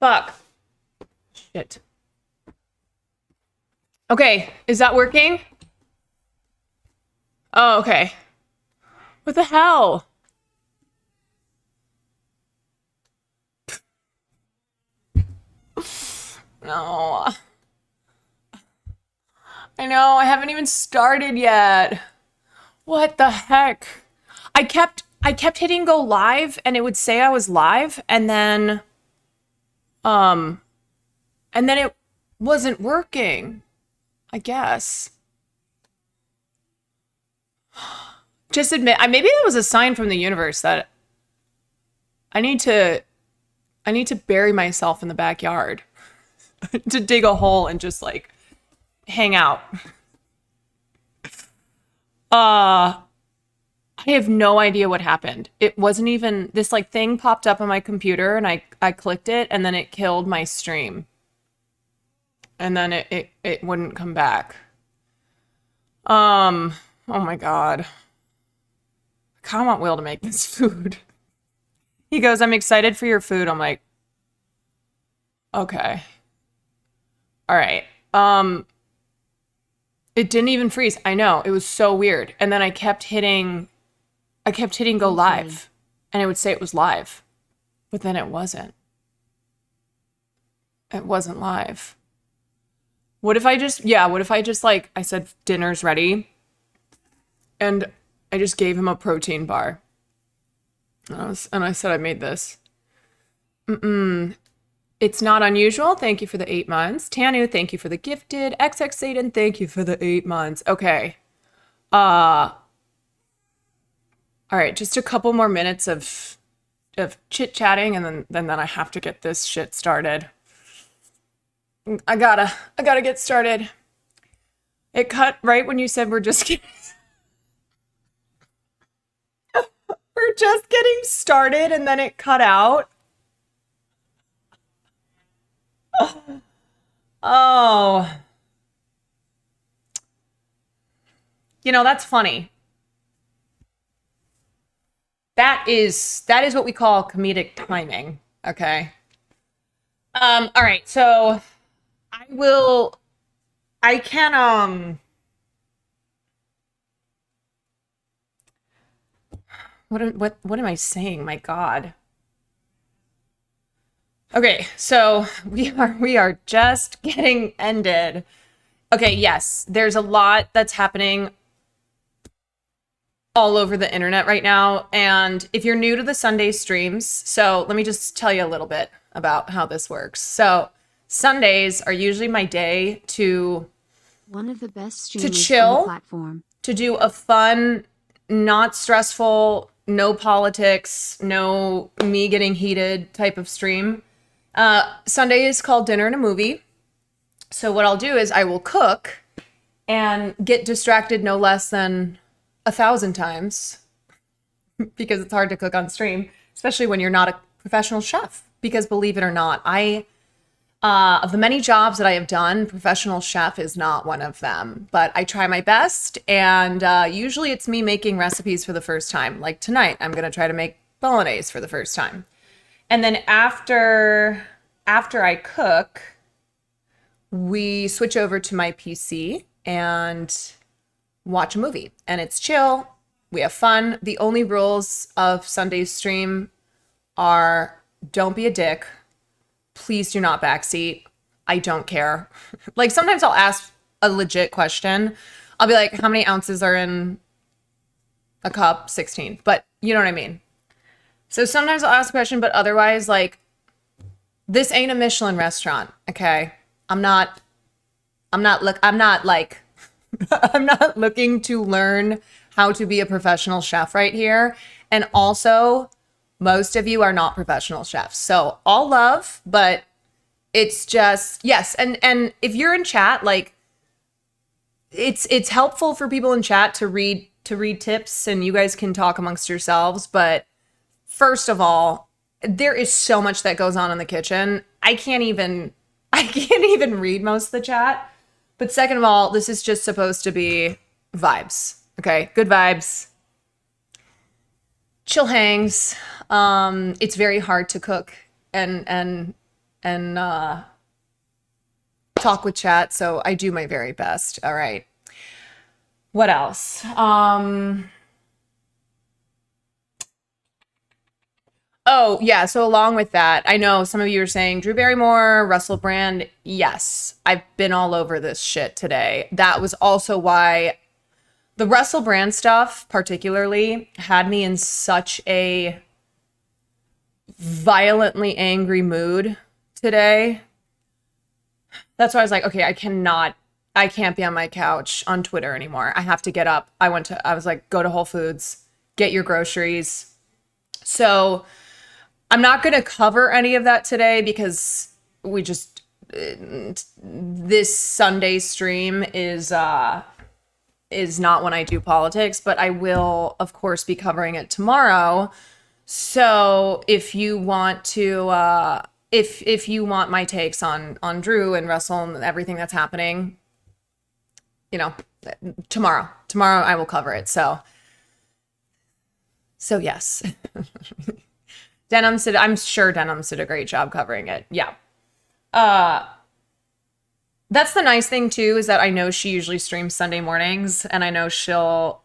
Fuck. Shit. Okay, is that working? Oh, okay. What the hell? No. I know, I haven't even started yet. What the heck? I kept hitting go live and it would say I was live um and then it wasn't working, I guess. Just admit, maybe that was a sign from the universe that I need to I need to bury myself in the backyard to dig a hole and just like hang out. Uh I have no idea what happened. It wasn't even this like thing popped up on my computer and I clicked it and then it killed my stream. And then it wouldn't come back. Oh my God. I kind of want Will to make this food. He goes, I'm excited for your food. I'm like, okay. All right. It didn't even freeze. I know. It was so weird. And then I kept hitting go live and it would say it was live, but then it wasn't. It wasn't live. What if I just like, I said dinner's ready and I just gave him a protein bar. And I said I made this. It's not unusual. Thank you for the 8 months. Tanu, thank you for the gifted. XX Satan, thank you for the 8 months. Okay. All right, just a couple more minutes of chit-chatting and then I have to get this shit started. I gotta get started. It cut right when you said we're just we're just getting started and then it cut out. Oh, that's funny. That is what we call comedic timing. Okay. All right. So I will. I can. What am I saying? My God. Okay. So we are just getting ended. Okay. Yes. There's a lot that's happening all over the internet right now. And if you're new to the Sunday streams, so let me just tell you a little bit about how this works. So Sundays are usually my day to One of the best to streamers on the chill, platform. to do a fun, not stressful, no politics, no me getting heated type of stream. Sunday is called Dinner and a Movie. So what I'll do is I will cook and get distracted no less than 1,000 times because it's hard to cook on stream, especially when you're not a professional chef. Because believe it or not, of the many jobs that I have done, professional chef is not one of them. But I try my best, and usually it's me making recipes for the first time. Like tonight, I'm gonna try to make bolognese for the first time. And then after I cook, we switch over to my PC and watch a movie. And it's chill. We have fun. The only rules of Sunday's stream are don't be a dick. Please do not backseat. I don't care. Like sometimes I'll ask a legit question. I'll be like, how many ounces are in a cup? 16. But you know what I mean? So sometimes I'll ask a question, but otherwise, like, this ain't a Michelin restaurant, okay? I'm not like, I'm not looking to learn how to be a professional chef right here. And also, most of you are not professional chefs. So all love, but it's just, yes. And if you're in chat, like, it's helpful for people in chat to read tips and you guys can talk amongst yourselves. But first of all, there is so much that goes on in the kitchen. I can't even read most of the chat. But second of all, this is just supposed to be vibes. Okay, good vibes. Chill hangs. It's very hard to cook and and talk with chat. So I do my very best. All right. What else? Oh, yeah. So along with that, I know some of you are saying Drew Barrymore, Russell Brand. Yes, I've been all over this shit today. That was also why the Russell Brand stuff, particularly, had me in such a violently angry mood today. That's why I was like, okay, I can't be on my couch on Twitter anymore. I have to get up. I was like, go to Whole Foods, get your groceries. So I'm not going to cover any of that today because this Sunday stream is not when I do politics, but I will, of course, be covering it tomorrow. So if you want to, if you want my takes on Drew and Russell and everything that's happening, tomorrow I will cover it. So yes. I'm sure Denham's did a great job covering it. Yeah. That's the nice thing too, is that I know she usually streams Sunday mornings, and I know she'll,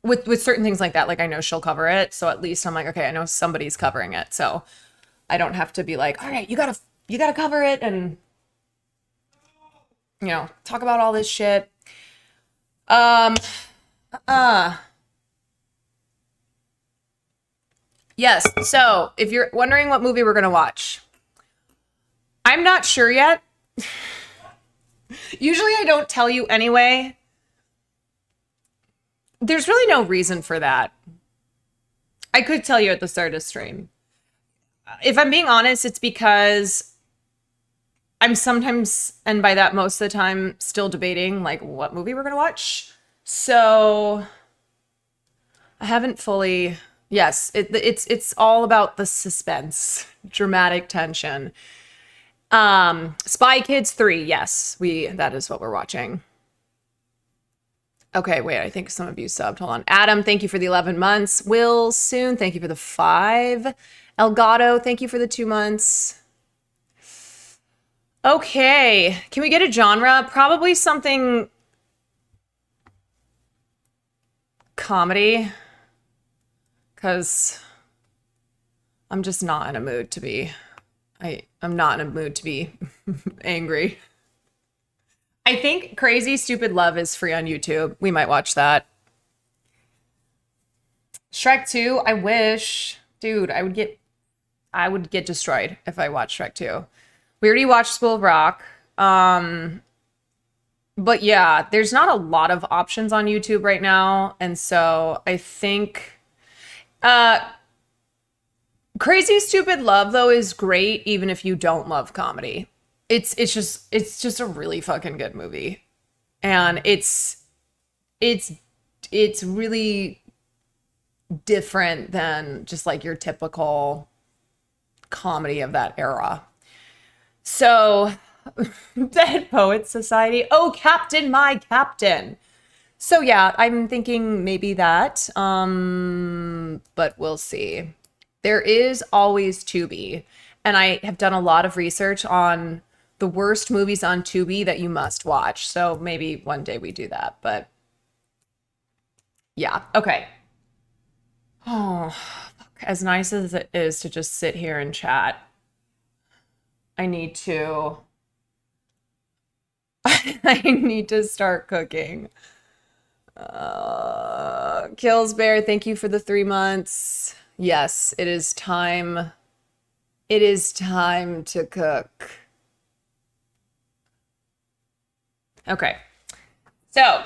with certain things like that, like I know she'll cover it. So at least I'm like, okay, I know somebody's covering it. So I don't have to be like, all right, you gotta cover it and, talk about all this shit. Yes. So if you're wondering what movie we're going to watch, I'm not sure yet. Usually I don't tell you anyway. There's really no reason for that. I could tell you at the start of the stream. If I'm being honest, it's because I'm sometimes, and by that most of the time, still debating like what movie we're going to watch. So I haven't fully... Yes, it's all about the suspense, dramatic tension. Spy Kids 3, yes, that is what we're watching. Okay, wait, I think some of you subbed. Hold on. Adam, thank you for the 11 months. Will Soon, thank you for the 5. Elgato, thank you for the 2 months. Okay, can we get a genre? Probably something comedy. Because I'm just not in a mood to be, I'm not in a mood to be angry. I think Crazy Stupid Love is free on YouTube. We might watch that. Shrek 2, I wish. Dude, I would get destroyed if I watched Shrek 2. We already watched School of Rock. But yeah, there's not a lot of options on YouTube right now. And so I think... Crazy Stupid Love though is great even if you don't love comedy. It's just a really fucking good movie. And it's really different than just like your typical comedy of that era. So Dead Poets Society. Oh, Captain, my Captain. So yeah, I'm thinking maybe that, but we'll see. There is always Tubi, and I have done a lot of research on the worst movies on Tubi that you must watch. So maybe one day we do that, but yeah, okay. Oh, fuck. As nice as it is to just sit here and chat, I need to, I need to start cooking. Kills Bear, thank you for the 3 months. Yes, it is time. It is time to cook. Okay. So,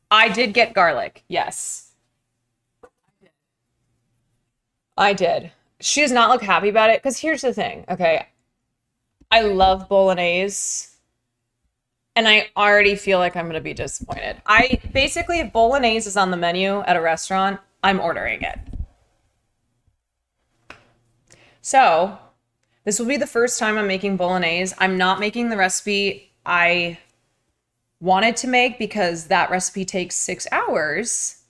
I did get garlic. Yes. I did. She does not look happy about it because here's the thing. Okay. I love bolognese. And I already feel like I'm going to be disappointed. Basically, if bolognese is on the menu at a restaurant, I'm ordering it. So this will be the first time I'm making bolognese. I'm not making the recipe I wanted to make because that recipe takes 6 hours.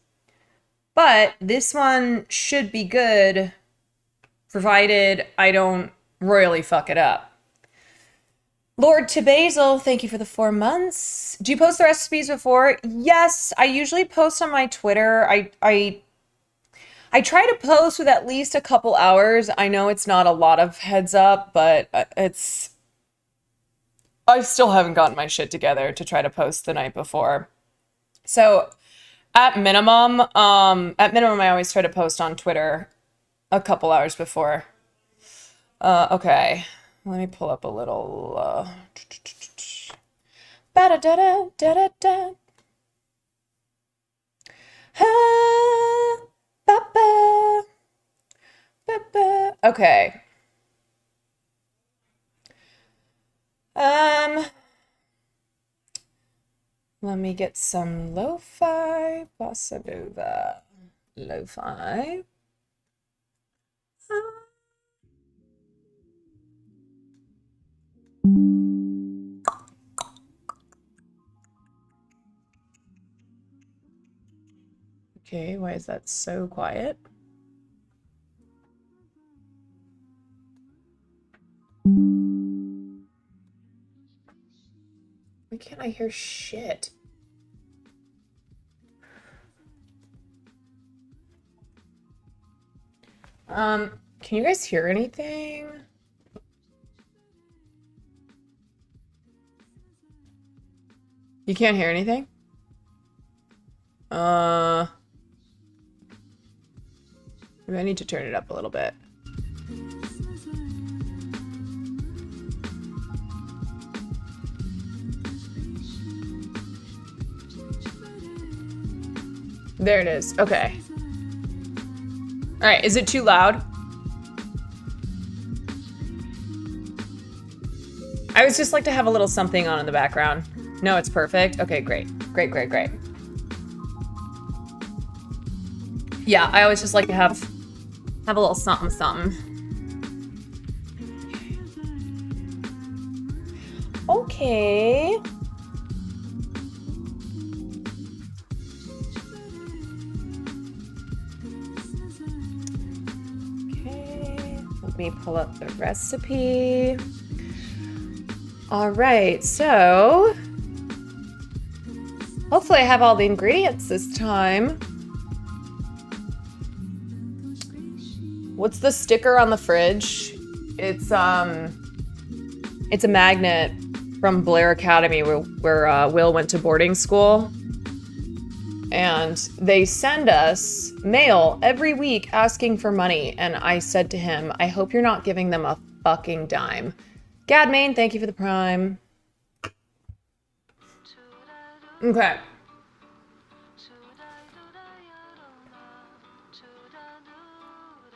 But this one should be good, provided I don't royally fuck it up. Lord to Basil, thank you for the 4 months. Do you post the recipes before? Yes, I usually post on my Twitter. I try to post with at least a couple hours. I know it's not a lot of heads up, but I still haven't gotten my shit together to try to post the night before. So at minimum, I always try to post on Twitter a couple hours before. Okay, let me pull up a little. Ba-da-da-da-da-da-da. Ba-ba. Ba-ba. Okay. Let me get some lo-fi bossa nova. Lo-fi. Okay, why is that so quiet? Why can't I hear shit? Can you guys hear anything? You can't hear anything? Maybe I need to turn it up a little bit. There it is. Okay. All right, is it too loud? I would just like to have a little something on in the background. No, it's perfect. Okay, great. Great, great, great. Yeah, I always just like to have a little something, something. Okay. Let me pull up the recipe. All right, so hopefully I have all the ingredients this time. What's the sticker on the fridge? It's a magnet from Blair Academy where Will went to boarding school. And they send us mail every week asking for money. And I said to him, I hope you're not giving them a fucking dime. Gadmain, thank you for the prime. Okay.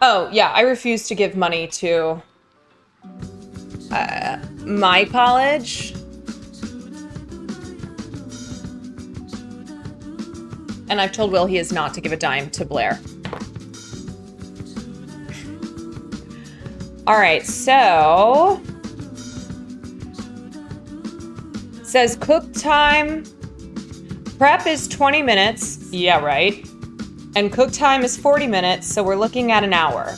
Oh, yeah, I refuse to give money to my college. And I've told Will he is not to give a dime to Blair. All right, so it says cook time. Prep is 20 minutes. Yeah, right. And cook time is 40 minutes, so we're looking at an hour.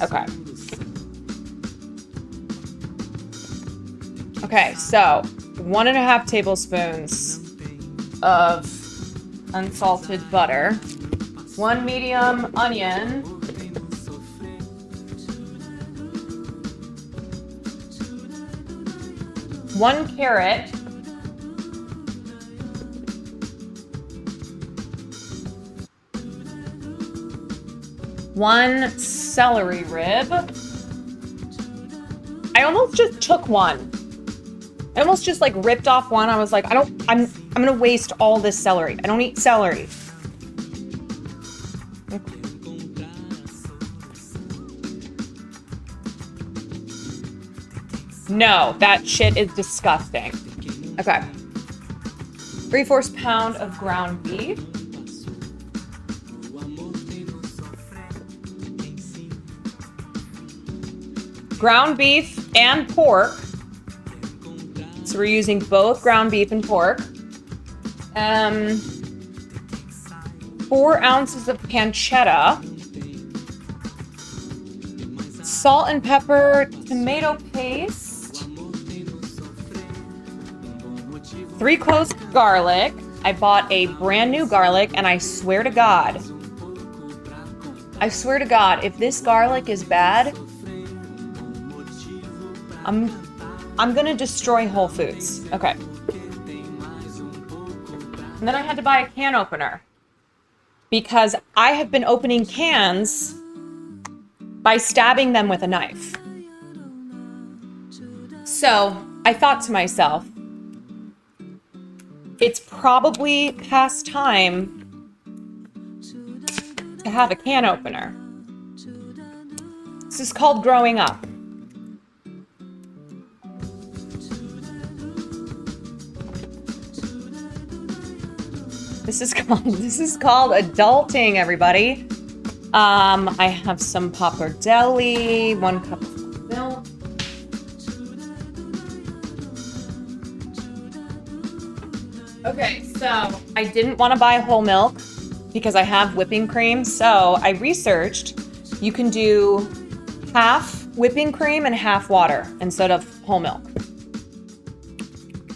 Okay. Okay, so 1.5 tablespoons of unsalted butter, 1 medium onion, 1 carrot, 1 celery rib. I almost just took one. I almost just like ripped off one. I was like, I'm gonna waste all this celery. I don't eat celery. No, that shit is disgusting. Okay. 3/4 pound of ground beef. Ground beef and pork. So we're using both ground beef and pork. 4 ounces of pancetta. Salt and pepper, tomato paste, 3 cloves of garlic. I bought a brand new garlic, and I swear to God, if this garlic is bad, I'm gonna destroy Whole Foods. Okay. And then I had to buy a can opener because I have been opening cans by stabbing them with a knife. So I thought to myself, it's probably past time to have a can opener. This is called growing up. This is called adulting, everybody. I have some pappardelle, 1 cup of milk. Okay, so I didn't want to buy whole milk because I have whipping cream. So I researched, you can do half whipping cream and half water instead of whole milk.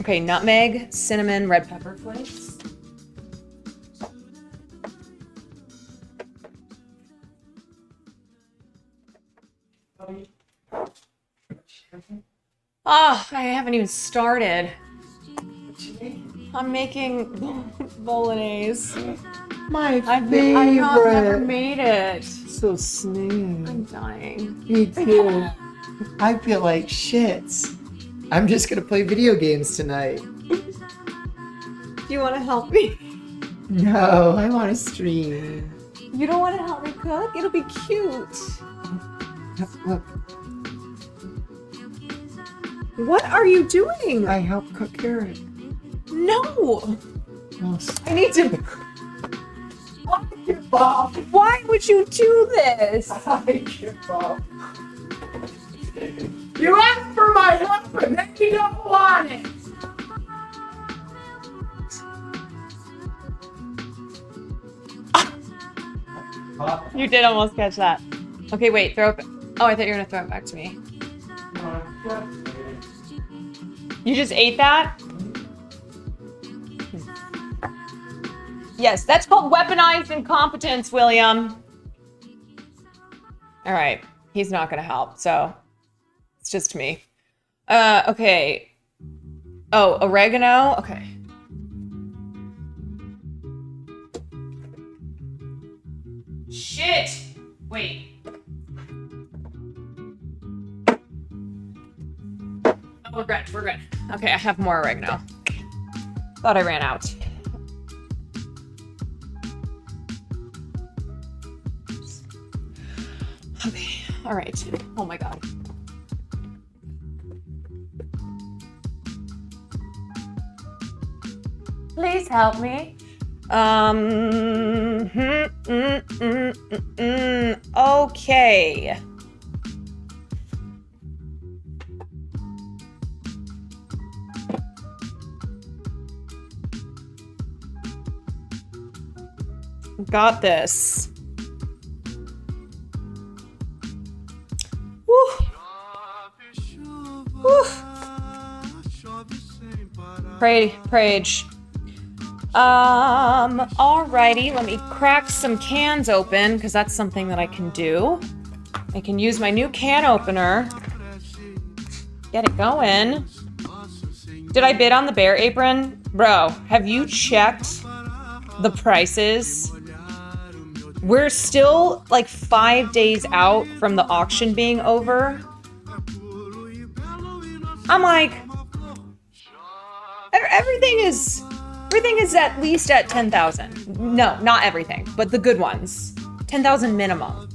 Okay, nutmeg, cinnamon, red pepper flakes. Oh, I haven't even started. I'm making bolognese. My favorite. I've never made it. So smooth. I'm dying. Me too. I feel like shit. I'm just gonna play video games tonight. Do you want to help me? No, I want to stream. You don't want to help me cook? It'll be cute. Look, What are you doing? I help cook carrot. No. Oh, I need to. Why would you do this? I give up. You asked for my help and then you don't want it. You did almost catch that. Okay, wait, throw it. Oh, I thought you were gonna throw it back to me. You just ate that? Yes, that's called weaponized incompetence, William. All right, he's not gonna help, so it's just me. Okay. Oh, oregano? Okay. Shit! Wait. Oh, we're good. Okay, I have more oregano. Thought I ran out. Okay, all right. Oh my God. Please help me. Okay. Got this. Woo. Woo. Prage. Alrighty, let me crack some cans open because that's something that I can do. I can use my new can opener. Get it going. Did I bid on the bear apron? Bro, have you checked the prices? We're still like 5 days out from the auction being over. I'm like, everything is at least at 10,000. No, not everything, but the good ones. 10,000 minimum.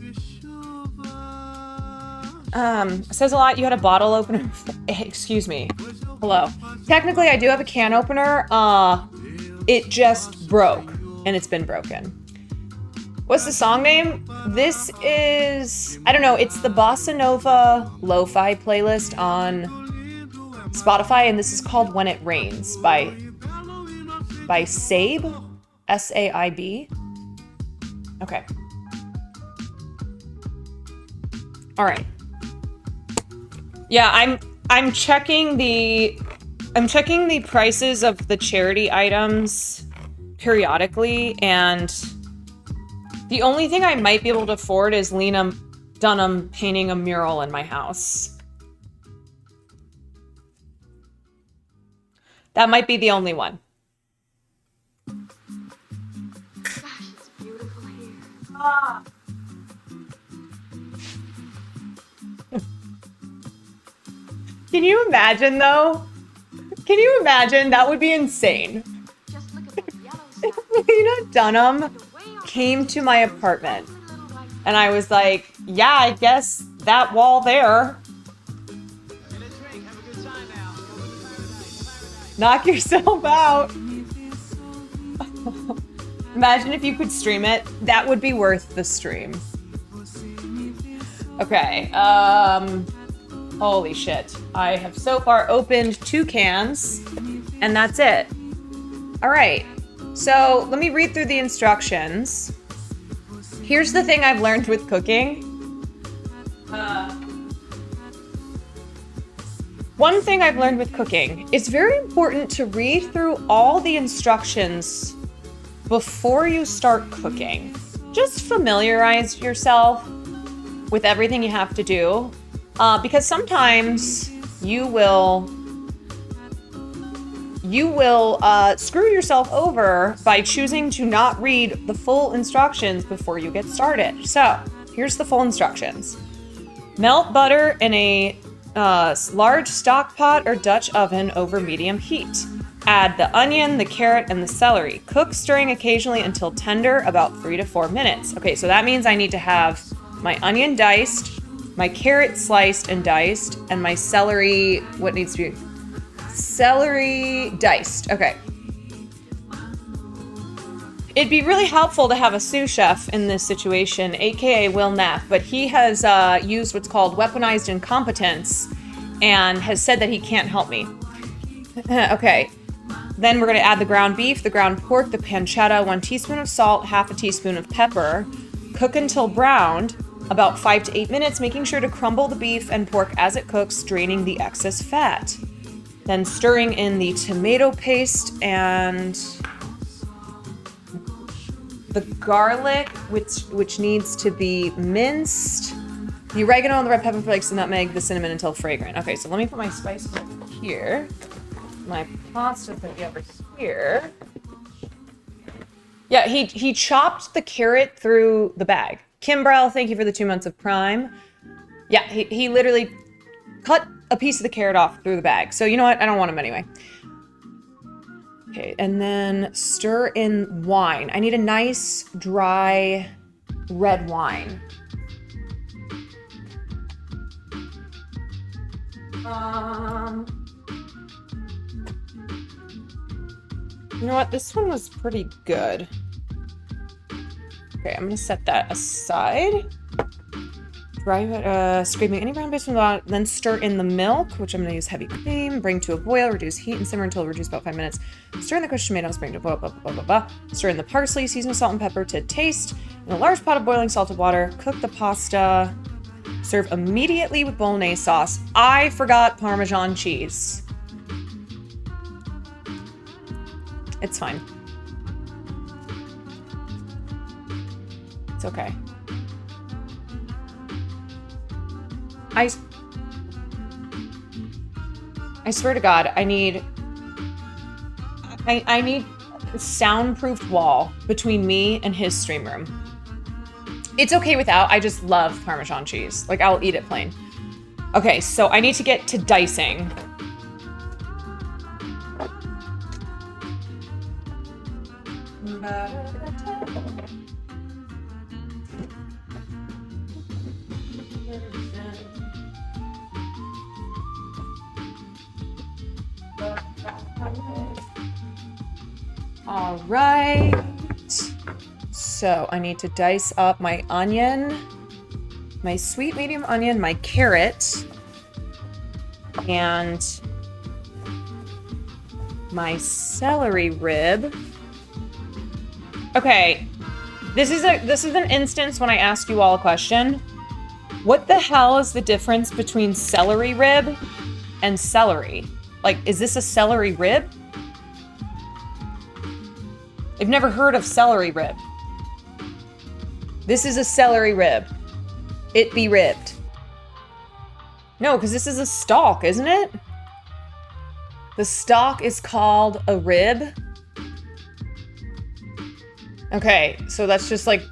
Says a lot. You had a bottle opener. Excuse me. Hello. Technically, I do have a can opener. It just broke, and it's been broken. What's the song name? This is, I don't know, it's the Bossa Nova Lo-Fi playlist on Spotify, and this is called When It Rains by Saib, S-A-I-B. Okay. All right, Yeah, I'm checking the prices of the charity items periodically, and the only thing I might be able to afford is Lena Dunham painting a mural in my house. That might be the only one. Gosh, it's beautiful here. Can you imagine, though? Can you imagine? That would be insane. Just look at that yellow stuff. Lena Dunham came to my apartment, and I was like, yeah, I guess that wall there. Knock yourself out. Imagine if you could stream it. That would be worth the stream. Okay, holy shit. I have so far opened 2 cans, and that's it. All right, so let me read through the instructions. Here's the thing I've learned with cooking. One thing I've learned with cooking, it's very important to read through all the instructions before you start cooking. Just familiarize yourself with everything you have to do, because sometimes you will screw yourself over by choosing to not read the full instructions before you get started. So here's the full instructions. Melt butter in a large stock pot or Dutch oven over medium heat. Add the onion, the carrot, and the celery. Cook, stirring occasionally until tender, about 3 to 4 minutes. Okay, so that means I need to have my onion diced, my carrot sliced and diced, and my celery, what needs to be? Celery diced. Okay. It'd be really helpful to have a sous chef in this situation, aka Will Neff, but he has used what's called weaponized incompetence and has said that he can't help me. Okay. Then we're going to add the ground beef, the ground pork, the pancetta, 1 teaspoon of salt, half a teaspoon of pepper. Cook until browned, about 5 to 8 minutes, making sure to crumble the beef and pork as it cooks, draining the excess fat. Then stirring in the tomato paste and the garlic, which needs to be minced. The oregano, the red pepper flakes, the nutmeg, the cinnamon until fragrant. Okay, so let me put my spices over here. My pasta's gonna be over here. Yeah, he chopped the carrot through the bag. Kimbrell, thank you for the 2 months of Prime. Yeah, he literally cut a piece of the carrot off through the bag. So you know what? I don't want him anyway. Okay, and then stir in wine. I need a nice, dry, red wine. You know what? This one was pretty good. Okay, I'm gonna set that aside. Scraping any brown bits from the bottom, then stir in the milk, which I'm gonna use heavy cream. Bring to a boil, reduce heat and simmer until reduced about 5 minutes. Stir in the crushed tomatoes, bring to a boil, blah, blah, blah, blah. Stir in the parsley, season with salt and pepper to taste. In a large pot of boiling salted water, cook the pasta. Serve immediately with bolognese sauce. I forgot Parmesan cheese. It's fine. It's okay. I swear to God, I need a soundproofed wall between me and his stream room. It's okay without, I just love Parmesan cheese. Like, I'll eat it plain. Okay, so I need to get to dicing. All right. So I need to dice up my onion, my sweet medium onion, my carrot, and my celery rib. Okay, this is an instance when I ask you all a question. What the hell is the difference between celery rib and celery? Like, is this a celery rib? I've never heard of celery rib. This is a celery rib. It be ribbed. No, because this is a stalk, isn't it? The stalk is called a rib. Okay, so that's just like...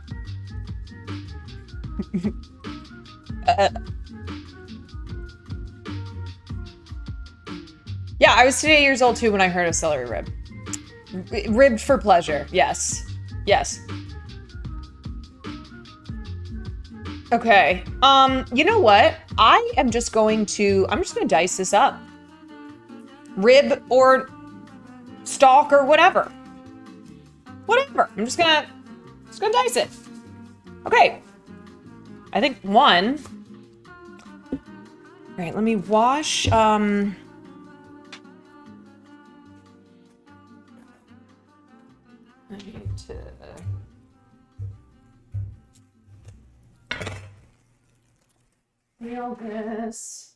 Yeah, I was 8 years old too when I heard of celery rib. Ribbed for pleasure, yes. Yes. Okay, you know what? I'm just gonna dice this up. Rib or stalk or whatever. Whatever. I'm just gonna dice it. Okay. I think one. All right, let me wash, I need to... Feel this.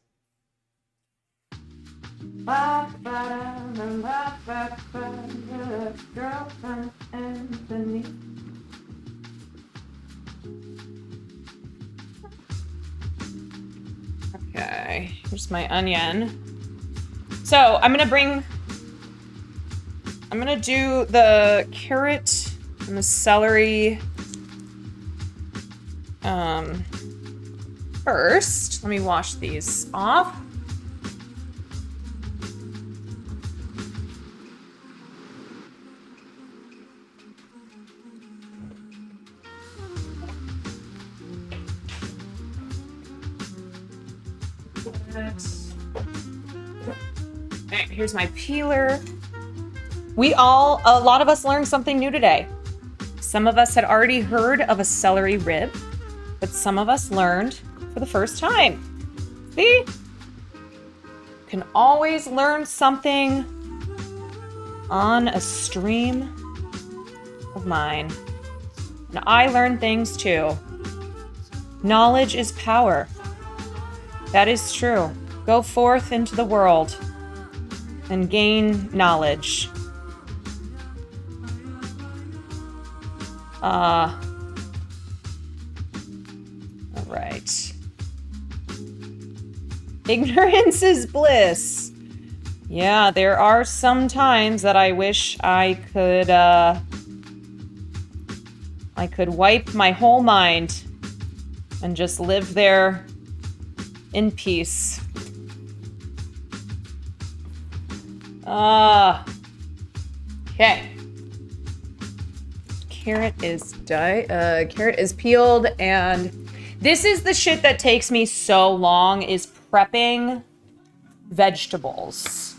Girlfriend Anthony. Okay, here's my onion. So I'm gonna do the carrot and the celery first. Let me wash these off. Alright, here's my peeler. A lot of us learned something new today. Some of us had already heard of a celery rib, but some of us learned for the first time. See? You can always learn something on a stream of mine. And I learn things too. Knowledge is power. That is true. Go forth into the world and gain knowledge. All right. Ignorance is bliss. Yeah, there are some times that I wish I could wipe my whole mind and just live there in peace. Okay. Carrot is peeled, and this is the shit that takes me so long, is prepping vegetables.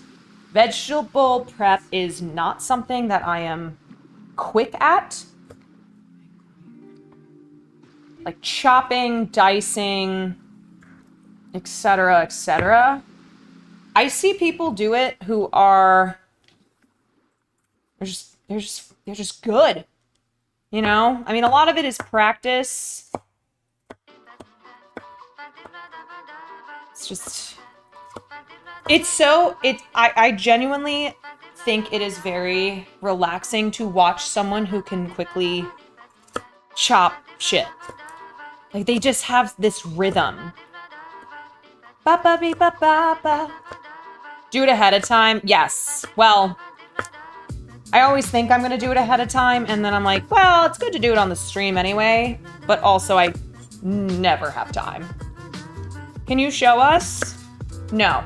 Vegetable prep is not something that I am quick at. Like chopping, dicing, etc., etc. I see people do it who are they're just good. You know? I mean, a lot of it is practice. I genuinely think it is very relaxing to watch someone who can quickly chop shit. Like, they just have this rhythm. Ba ba be ba ba ba. Do it ahead of time? Yes. Well, I always think I'm gonna do it ahead of time, and then I'm like, well, it's good to do it on the stream anyway, but also I never have time. Can you show us? No.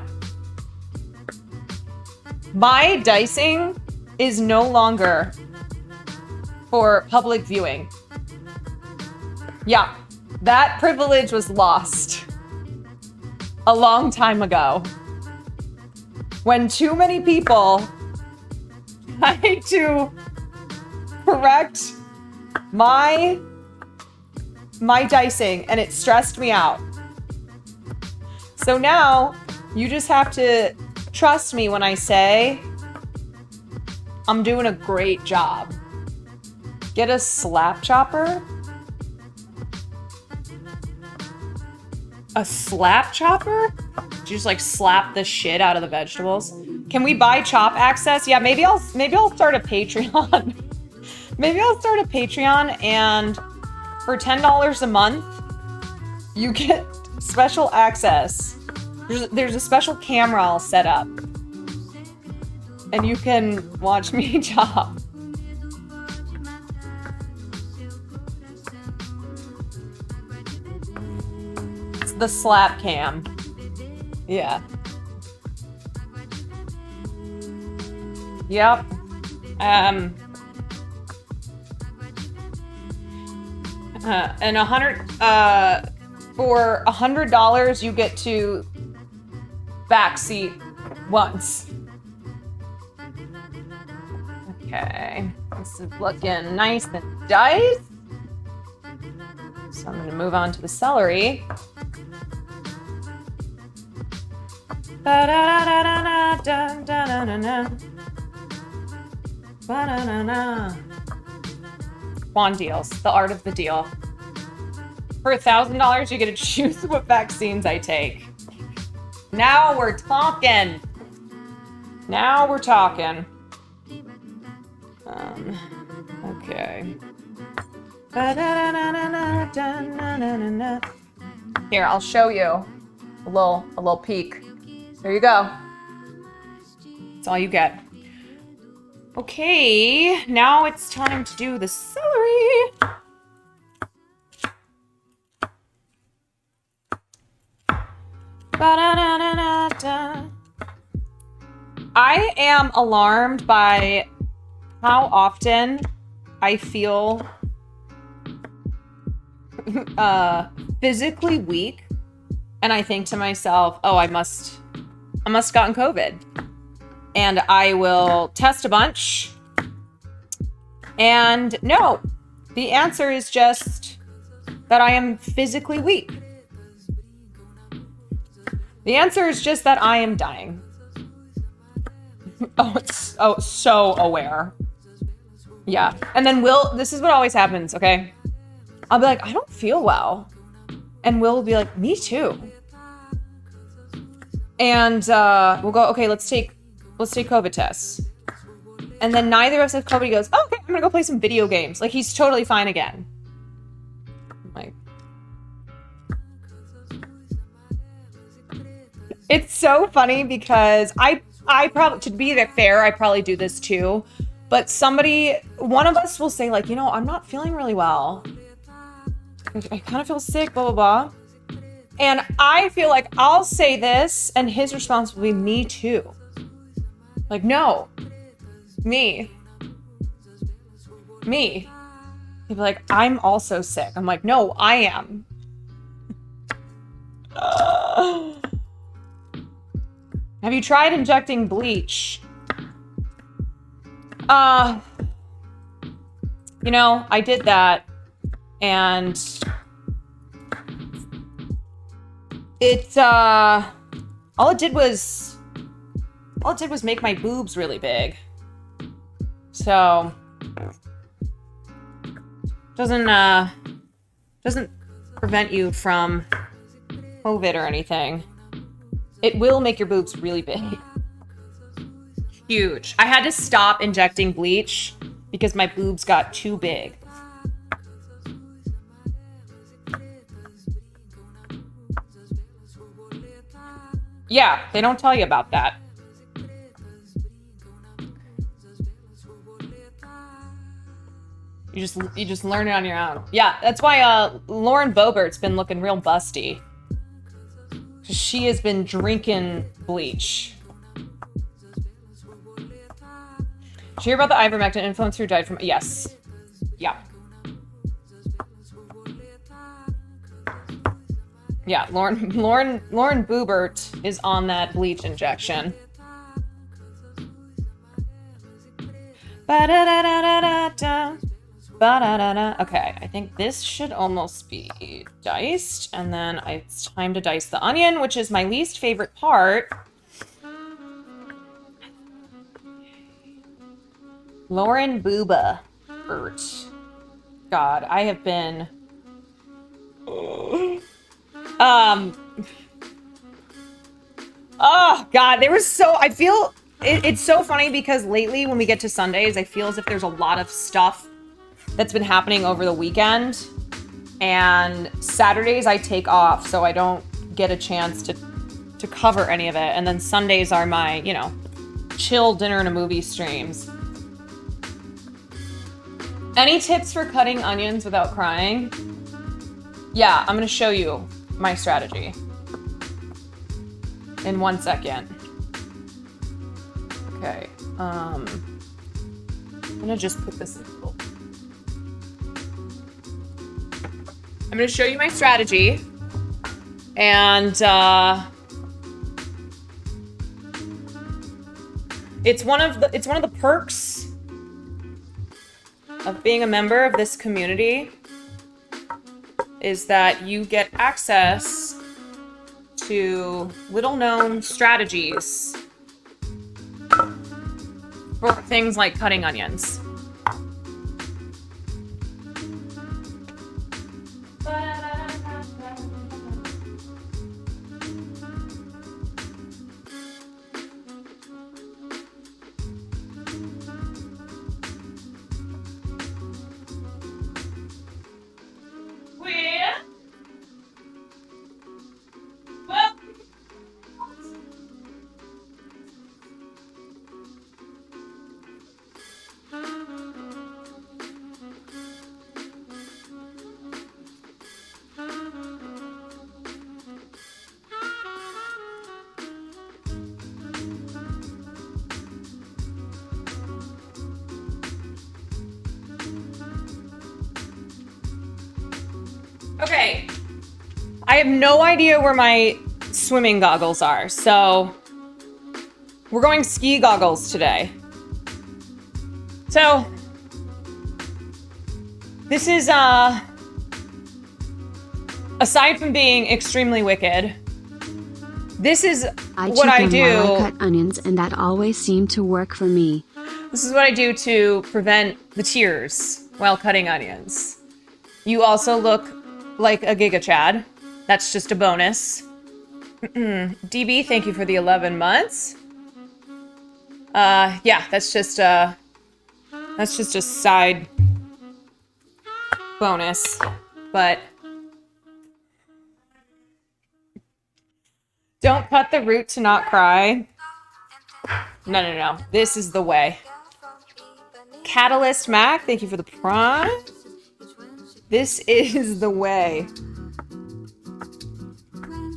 My dicing is no longer for public viewing. Yeah, that privilege was lost a long time ago. When too many people tried to correct my dicing, and it stressed me out. So now you just have to trust me when I say I'm doing a great job. Get a slap chopper. A slap chopper? You just like slap the shit out of the vegetables. Can we buy chop access? Yeah, maybe I'll start a Patreon. Maybe I'll start a Patreon, and for $10 a month, you get special access. There's a special camera I'll set up, and you can watch me chop. It's the slap cam. Yeah. Yep. And for $100, you get to backseat once. Okay, this is looking nice and diced. So I'm gonna move on to the celery. Juan deals, the art of the deal. For $1,000, you get to choose what vaccines I take. Now we're talking. Now we're talking. Okay. Here, I'll show you a little peek. There you go. That's all you get. Okay, now it's time to do the celery. I am alarmed by how often I feel physically weak, and I think to myself, oh, I must have gotten COVID. And I will test a bunch. And no, the answer is just that I am physically weak. The answer is just that I am dying. So aware. Yeah. And then this is what always happens, okay? I'll be like, I don't feel well. And Will will be like, me too. And we'll go, okay, let's take COVID tests. And then neither of us have COVID. He goes, oh, okay, I'm gonna go play some video games. Like, he's totally fine again. I'm like, it's so funny because I probably, to be fair, I probably do this too. But one of us will say like, I'm not feeling really well. I kind of feel sick, blah, blah, blah. And I feel like I'll say this and his response will be, me too. Like, no, me. He'd be like, I'm also sick. I'm like, no, I am. Have you tried injecting bleach? I did that, and all it did was make my boobs really big. So doesn't prevent you from COVID or anything. It will make your boobs really big. Huge. I had to stop injecting bleach because my boobs got too big. Yeah, they don't tell you about that. You just learn it on your own. Yeah, that's why Lauren Boebert's been looking real busty. She has been drinking bleach. Did you hear about the ivermectin influencer who died from? Yes. Yeah. Yeah, Lauren Boebert is on that bleach injection. Ba-da-da-da-da-da. Ba-da-da-da. Okay, I think this should almost be diced, and then it's time to dice the onion, which is my least favorite part. Lauren Boebert. God, I have been Um, oh God, I feel, it's so funny because lately when we get to Sundays, I feel as if there's a lot of stuff that's been happening over the weekend. And Saturdays I take off, so I don't get a chance to cover any of it. And then Sundays are my, you know, chill dinner and a movie streams. Any tips for cutting onions without crying? Yeah, I'm gonna show you my strategy in 1 second. Okay, I'm gonna just put this in a little. I'm gonna show you my strategy, and it's one of the perks of being a member of this community is that you get access to little known strategies for things like cutting onions. Okay, I have no idea where my swimming goggles are, so we're going ski goggles today. So, this is, aside from being extremely wicked, this is what I do. While I cut onions, and that always seemed to work for me. This is what I do to prevent the tears while cutting onions. You also look like a Giga Chad. That's just a bonus. DB, thank you for the 11 months. Yeah, that's just a side bonus, but don't cut the root to not cry. No. This is the way. Catalyst Mac, thank you for the prime. This is the way.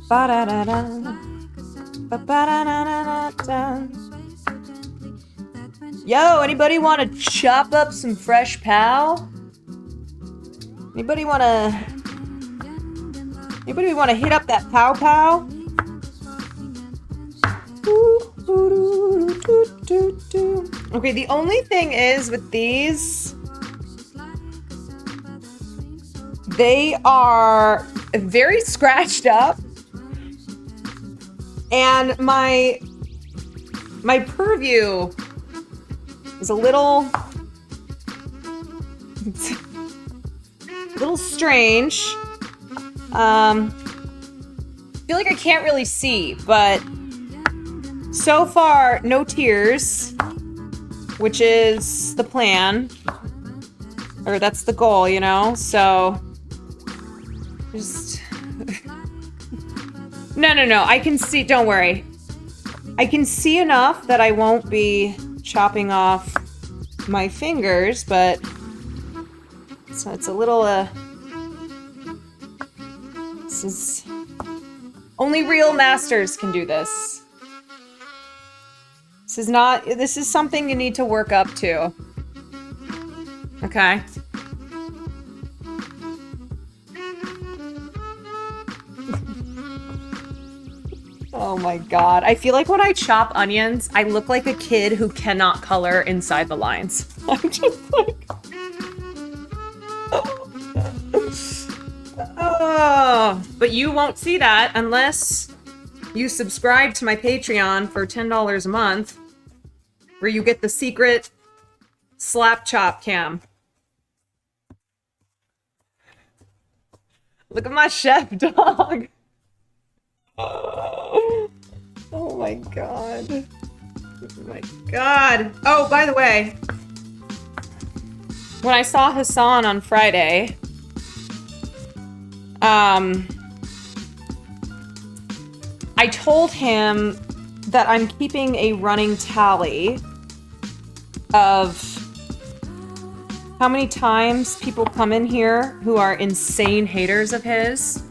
Ba-da-da-da. Ba-ba-da-da-da-da. Yo, anybody want to chop up some fresh pow? Anybody want to hit up that pow pow? Okay, the only thing is with these, they are very scratched up, and my purview is a little strange. I feel like I can't really see, but so far, no tears, which is the plan, or that's the goal, you know? So, just... No, I can see, don't worry. I can see enough that I won't be chopping off my fingers, but... So it's a little, This is... Only real masters can do this. This is something you need to work up to. Okay. Oh my god. I feel like when I chop onions, I look like a kid who cannot color inside the lines. I'm just like... Oh, but you won't see that unless you subscribe to my Patreon for $10 a month, where you get the secret slap chop cam. Look at my chef dog. Oh my god. Oh my god. Oh, by the way, when I saw Hassan on Friday, I told him that I'm keeping a running tally of how many times people come in here who are insane haters of his.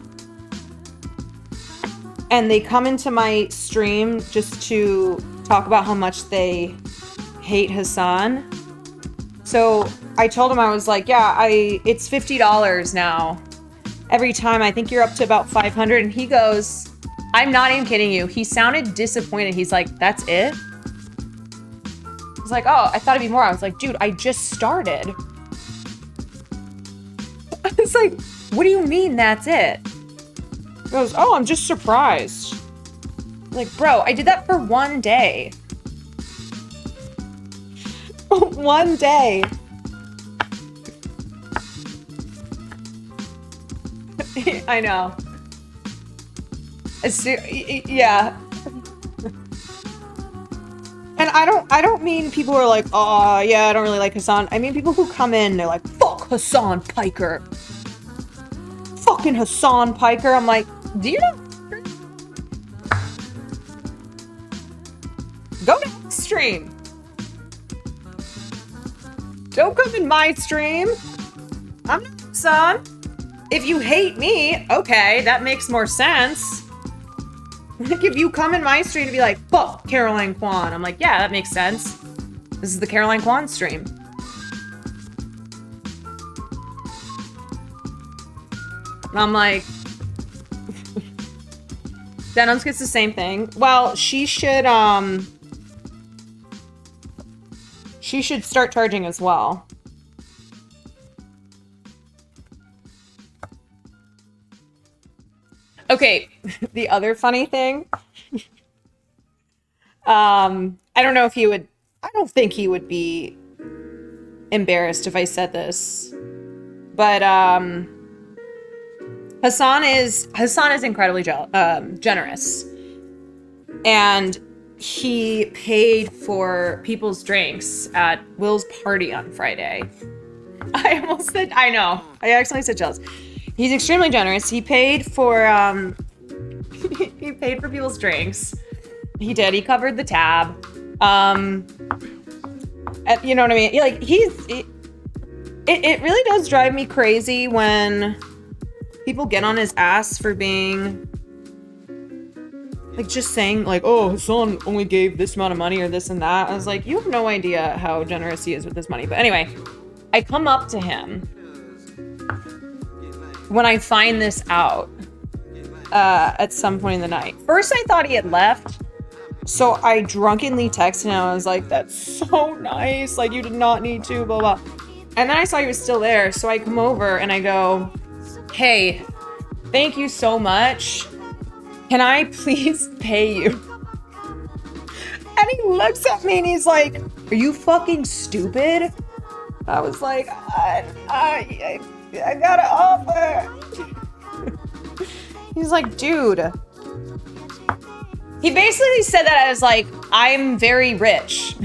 And they come into my stream just to talk about how much they hate Hassan. So I told him, I was like, yeah, it's $50 now. Every time. I think you're up to about 500. And he goes, I'm not even kidding you. He sounded disappointed. He's like, that's it? I was like, oh, I thought it'd be more. I was like, dude, I just started. I was like, what do you mean that's it? He goes, oh, I'm just surprised. I'm like, bro, I did that for one day. One day. I know. Yeah. And I don't mean people who are like, oh, yeah, I don't really like Hassan. I mean people who come in, they're like, fuck Hassan Piker. Fucking Hassan Piker. I'm like, do you know? Go to his stream. Don't come in my stream. I'm not Hassan. If you hate me, okay, that makes more sense. Like, if you come in my stream to be like, fuck Caroline Kwan, I'm like, yeah, that makes sense. This is the Caroline Kwan stream. And I'm like, Denims gets the same thing. Well, she should start charging as well. Okay, the other funny thing, I don't know if he would, I don't think he would be embarrassed if I said this, but Hassan is incredibly generous, and he paid for people's drinks at Will's party on Friday. I almost said, I know, I accidentally said jealous. He's extremely generous. He paid for he paid for people's drinks. He did. He covered the tab. You know what I mean? Like it really does drive me crazy when people get on his ass for being like just saying like, oh, Hassan only gave this amount of money or this and that. I was like, you have no idea how generous he is with his money. But anyway, I come up to him when I find this out at some point in the night. First, I thought he had left. So I drunkenly texted him. I was like, that's so nice. Like, you did not need to, blah, blah. And then I saw he was still there. So I come over and I go, hey, thank you so much. Can I please pay you? And he looks at me and he's like, are you fucking stupid? I was like, I got an offer. He's like, dude. He basically said that as like, I'm very rich.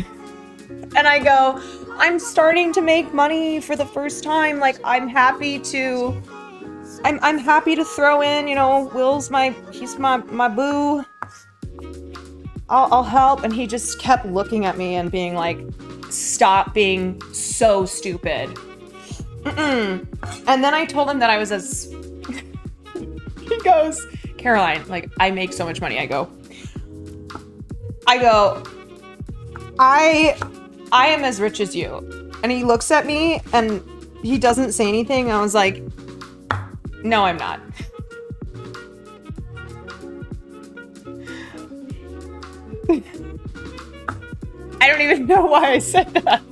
And I go, I'm starting to make money for the first time. Like, I'm happy to throw in, you know, he's my boo. I'll help. And he just kept looking at me and being like, stop being so stupid. And then I told him that I was he goes, Caroline, like, I make so much money. I go, I am as rich as you. And he looks at me and he doesn't say anything. I was like, no, I'm not. I don't even know why I said that.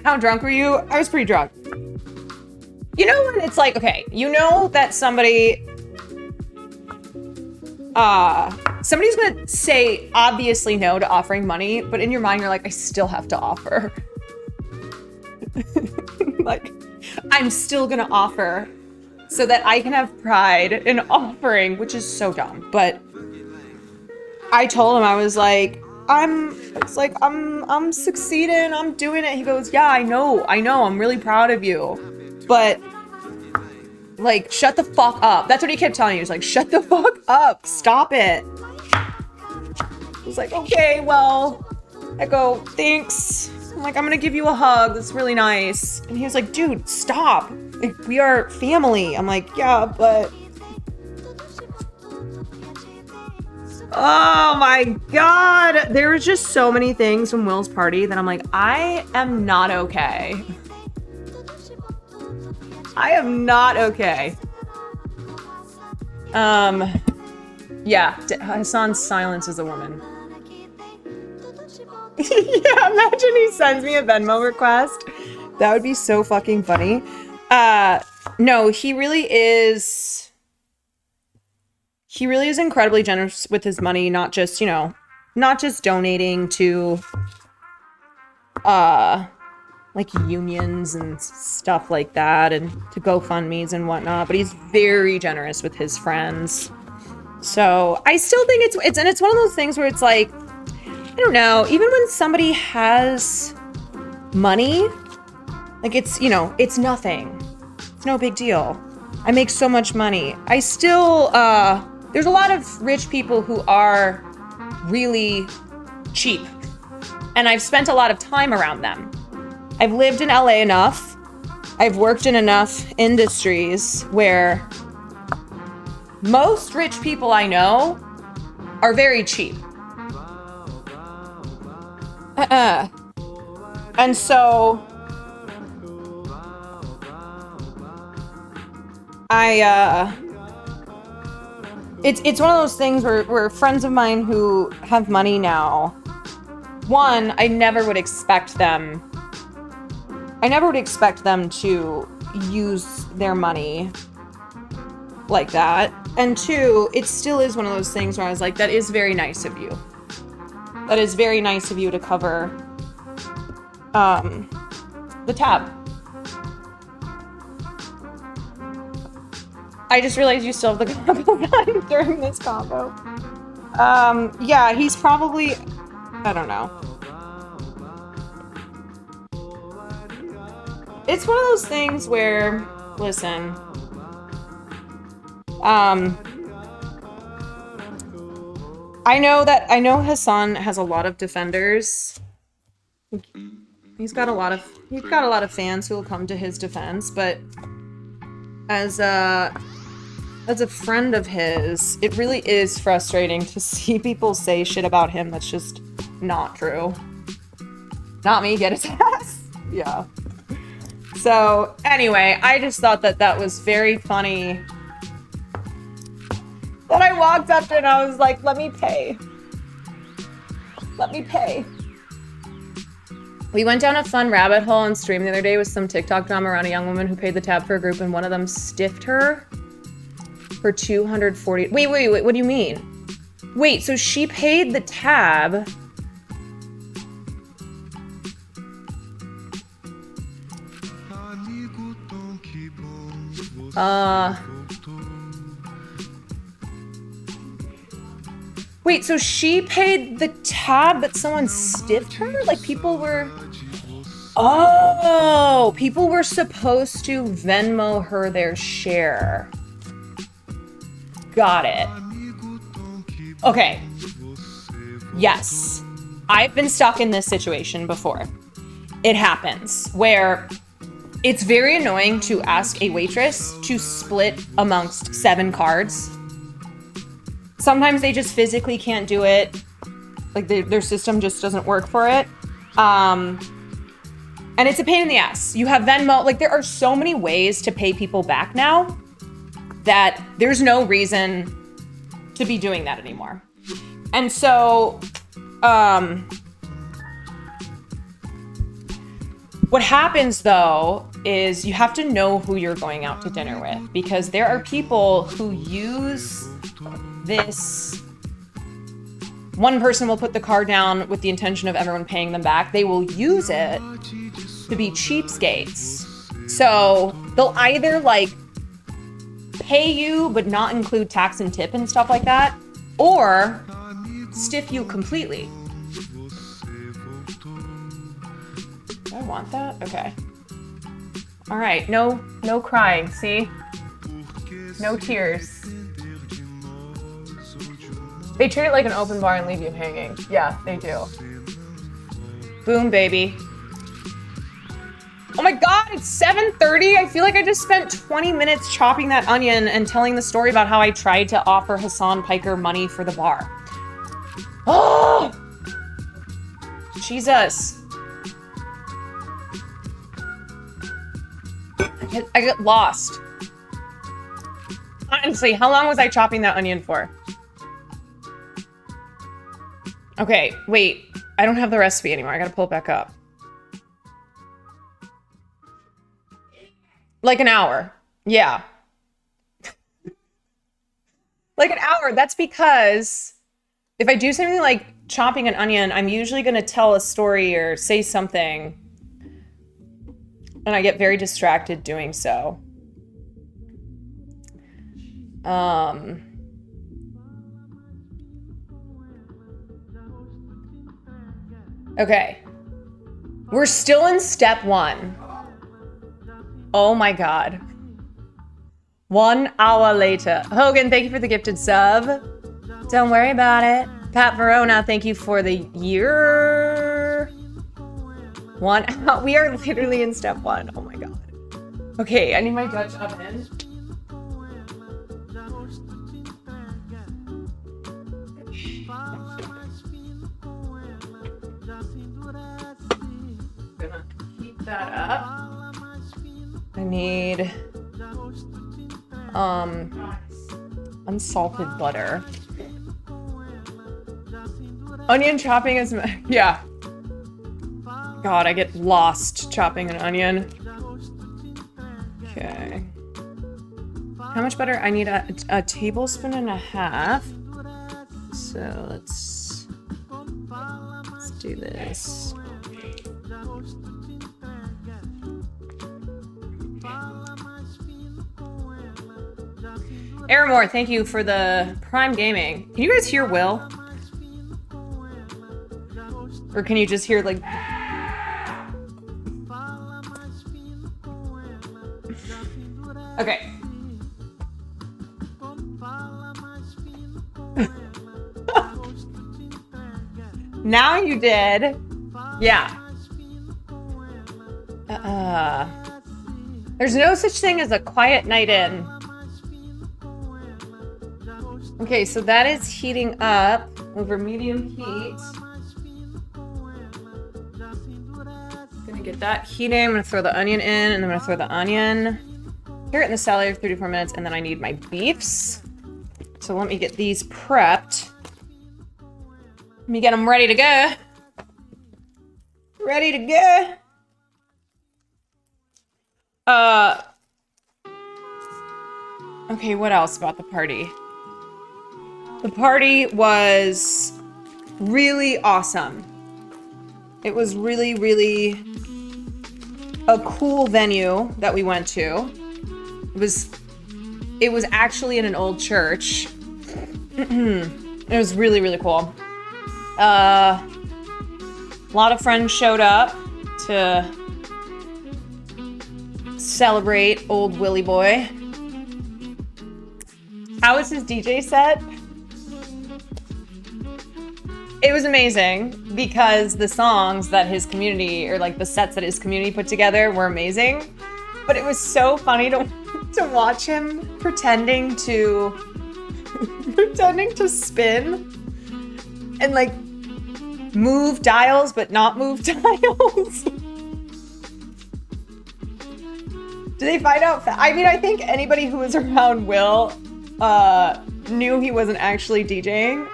How drunk were you? I was pretty drunk. You know when it's like, okay, you know that somebody's gonna say obviously no to offering money, but in your mind you're like, I still have to offer. Like, I'm still gonna offer so that I can have pride in offering, which is so dumb. But I told him, I was like, I'm succeeding, I'm doing it. He goes, yeah, I know, I'm really proud of you. But like, shut the fuck up. That's what he kept telling me. He was like, shut the fuck up, stop it. I was like, okay, well, I go, thanks. I'm like, I'm gonna give you a hug. That's really nice. And he was like, dude, stop. Like, we are family. I'm like, yeah, but. Oh my God. There was just so many things from Will's party that I'm like, I am not okay. I am not okay. Yeah, Hassan's silence is a woman. Yeah, imagine he sends me a Venmo request. That would be so fucking funny. No, he really is incredibly generous with his money, not just, not just donating to like unions and stuff like that and to GoFundMes and whatnot, but he's very generous with his friends. So I still think it's one of those things where it's like, I don't know, even when somebody has money, like it's nothing. It's no big deal. I make so much money. I still, there's a lot of rich people who are really cheap. And I've spent a lot of time around them. I've lived in LA enough. I've worked in enough industries where most rich people I know are very cheap. And so it's one of those things where friends of mine who have money now, one, I never would expect them to use their money like that. And two, it still is one of those things where I was like, that is very nice of you. That is very nice of you to cover the tab. I just realized you still have the combo gun during this combo. Yeah, he's probably, I don't know. It's one of those things where, listen, I know Hassan has a lot of defenders. He's got a lot of fans who will come to his defense, but as a friend of his, it really is frustrating to see people say shit about him that's just not true. Not me, get his ass. Yeah. So anyway, I just thought that was very funny. Then I walked up to it and I was like, let me pay. Let me pay. We went down a fun rabbit hole on stream the other day with some TikTok drama around a young woman who paid the tab for a group and one of them stiffed her for $240. Wait, what do you mean? Wait, so she paid the tab. Wait, so she paid the tab but someone stiffed her? Like people were supposed to Venmo her their share. Got it. Okay. Yes. I've been stuck in this situation before. It happens where it's very annoying to ask a waitress to split amongst 7 cards. Sometimes they just physically can't do it. Like their system just doesn't work for it. And it's a pain in the ass. You have Venmo. Like there are so many ways to pay people back now that there's no reason to be doing that anymore. And so, what happens though is you have to know who you're going out to dinner with, because there are people who use this. One person will put the card down with the intention of everyone paying them back. They will use it to be cheapskates So they'll either like pay you but not include tax and tip and stuff like that, or stiff you completely. Do I want that? Okay. All right, no crying, see? No tears. They treat it like an open bar and leave you hanging. Yeah, they do. Boom, baby. Oh my God, it's 7:30. I feel like I just spent 20 minutes chopping that onion and telling the story about how I tried to offer Hassan Piker money for the bar. Oh! Jesus. I get lost. Honestly, how long was I chopping that onion for? Okay, wait. I don't have the recipe anymore. I gotta pull it back up. Like an hour. Yeah. Like an hour. That's because if I do something like chopping an onion, I'm usually gonna tell a story or say something, and I get very distracted doing so. Okay. We're still in step 1. Oh my God. 1 hour later. Hogan, thank you for the gifted sub. Don't worry about it. Pat Verona, thank you for the year. We are literally in step 1. Oh my God. Okay, I need my Dutch oven. Gonna heat that up. I need unsalted butter. Onion chopping is, yeah. God, I get lost chopping an onion. Okay. How much butter? I need a tablespoon and a half. So let's do this. Aramore, thank you for the Prime Gaming. Can you guys hear Will? Or can you just hear like... Okay. Now you did. Yeah. There's no such thing as a quiet night in. Okay, so that is heating up over medium heat. Gonna get that heating. I'm gonna throw the onion in, and I'm gonna throw the onion. Carrot in the salad for 34 minutes, and then I need my beefs. So let me get these prepped. Let me get them ready to go. Ready to go. Okay, what else about the party? The party was really awesome. It was really, really a cool venue that we went to. It was actually in an old church. It was really, really cool. A lot of friends showed up to celebrate old Willie Boy. How was his DJ set? It was amazing because the songs that his community, or like the sets that his community put together, were amazing. But it was so funny to watch him pretending to spin and like move dials but not move dials. Do they find out? I mean, I think anybody who was around Will knew he wasn't actually DJing,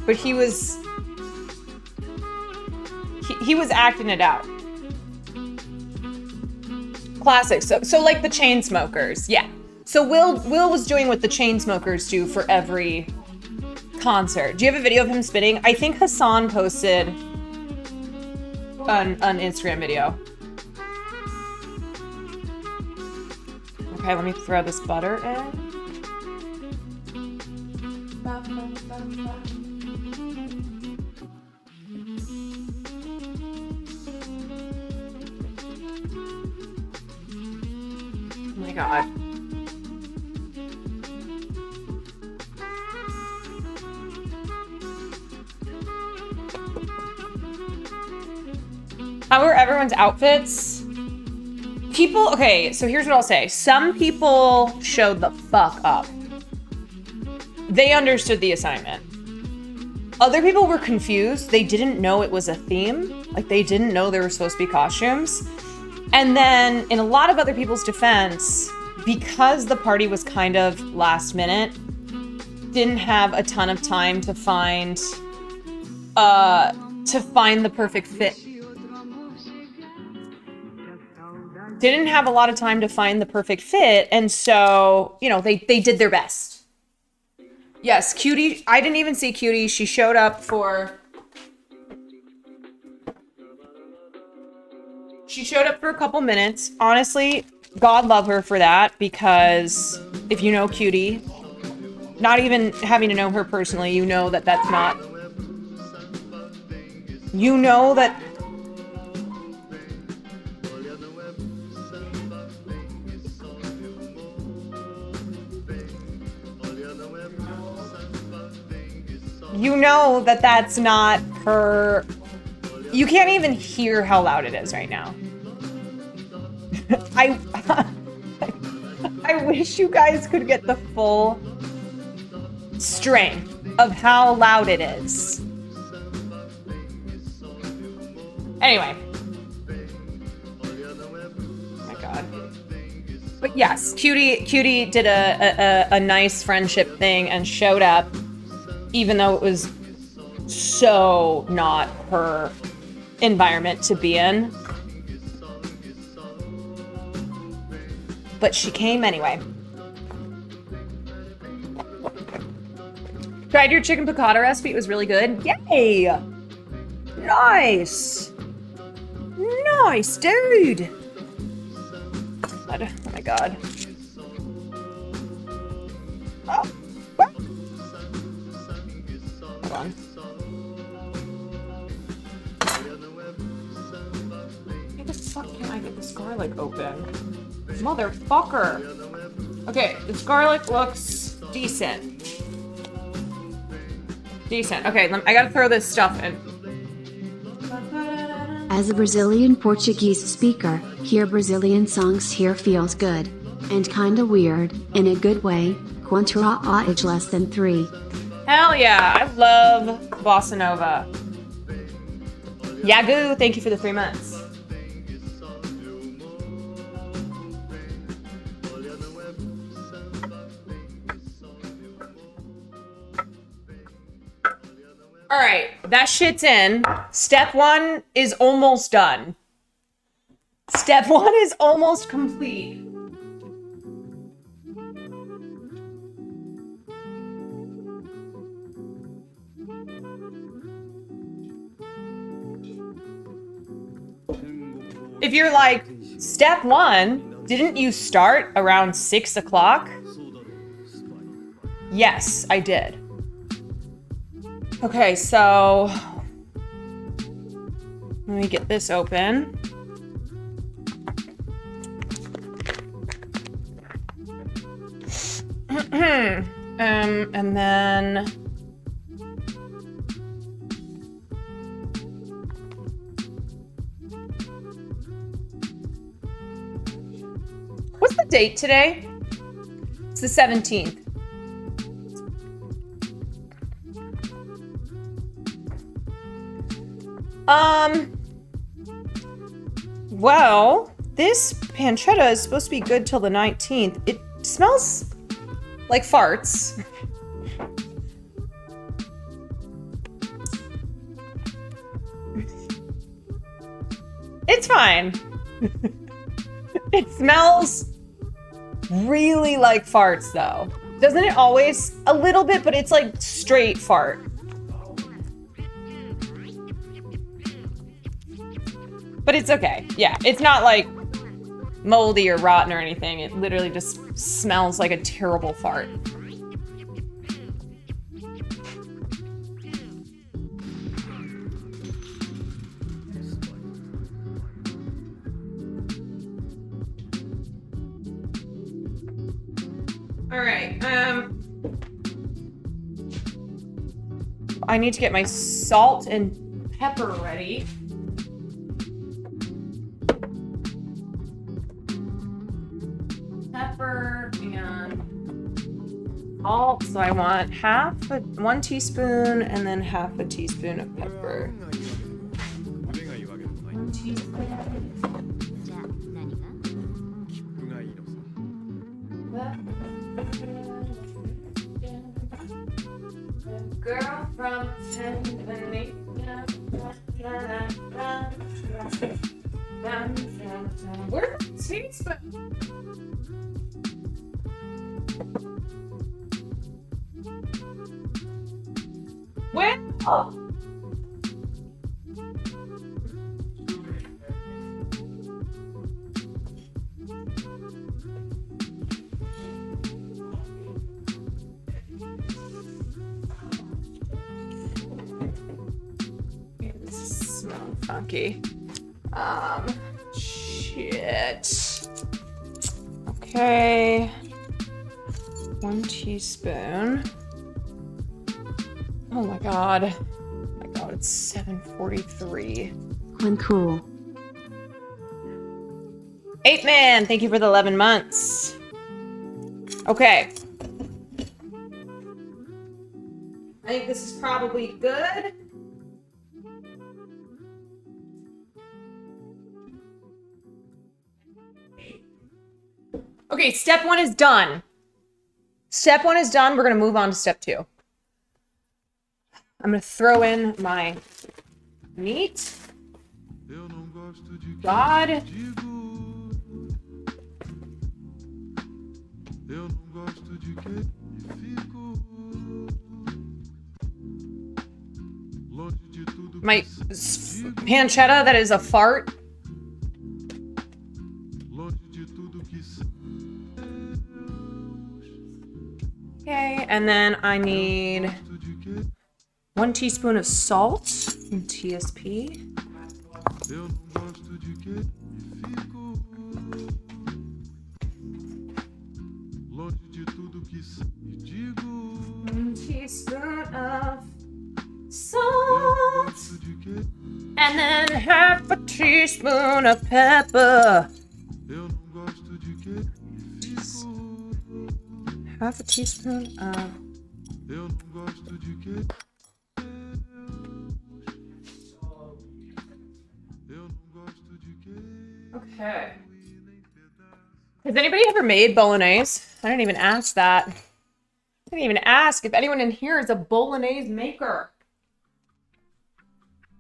but he was acting it out. Classic. So like the Chainsmokers, yeah. So Will was doing what the Chainsmokers do for every concert. Do you have a video of him spinning? I think Hassan posted an Instagram video. Okay, let me throw this butter in. Oh my god. How are everyone's outfits? People, okay, so here's what I'll say. Some people showed the fuck up. They understood the assignment. Other people were confused. They didn't know it was a theme. Like, they didn't know there were supposed to be costumes. And then, in a lot of other people's defense, because the party was kind of last minute, didn't have a ton of time to find the perfect fit. Didn't have a lot of time to find the perfect fit, and so, you know, they did their best. Yes, Cutie, I didn't even see Cutie. She showed up for... She showed up for a couple minutes. Honestly, God love her for that, because if you know Cutie, not even having to know her personally, you know that that's not... You know that... You know that that's not her... You can't even hear how loud it is right now. I wish you guys could get the full strength of how loud it is. Anyway. Oh my god. But yes, Cutie did a nice friendship thing and showed up, even though it was so not her environment to be in. But she came anyway. Tried your chicken piccata recipe. It was really good. Yay! Nice! Nice, dude! God, oh my god. Oh, what? Hold on. How the fuck can I get this garlic open? Motherfucker! Okay, this garlic looks decent. Decent. Okay, I gotta throw this stuff in. As a Brazilian Portuguese speaker, hear Brazilian songs here feels good. And kinda weird, in a good way, quanto a age less than 3. Hell yeah, I love Bossa Nova. Yagoo, thank you for the 3 months. All right, that shit's in. Step 1 is almost done. Step 1 is almost complete. If you're like, step 1, didn't you start around 6 o'clock? Yes, I did. Okay, so let me get this open. And then what's the date today? It's the 17th. Well, this pancetta is supposed to be good till the 19th. It smells like farts. It's fine. It smells really like farts, though. Doesn't it always? A little bit, but it's like straight fart. But it's okay. Yeah, it's not like moldy or rotten or anything. It literally just smells like a terrible fart. All right. I need to get my salt and pepper ready. Pepper and salt. So I want 1 teaspoon and then half a teaspoon of pepper. 1 teaspoon. Girl from Tanzania. Where's the teaspoon? Where? Oh. Funky. Shit. Okay. 1 teaspoon. Oh my god. Oh my god, it's 7:43. When cool. 8man, thank you for the 11 months. Okay. I think this is probably good. Okay, step 1 is done. Step 1 is done. We're going to move on to step 2. I'm going to throw in my meat. God. My pancetta that is a fart. Okay, and then I need 1 teaspoon of salt and TSP. One teaspoon of salt. And then half a teaspoon of pepper. Half a teaspoon of... Okay. Has anybody ever made bolognese? I didn't even ask that. I didn't even ask if anyone in here is a bolognese maker.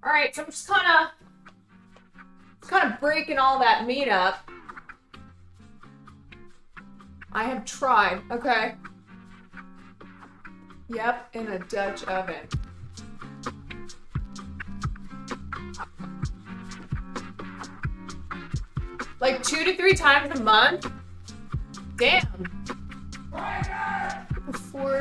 All right, so I'm just kind of breaking all that meat up. I have tried. Okay. Yep, in a Dutch oven. Like 2 to 3 times a month? Damn. Before.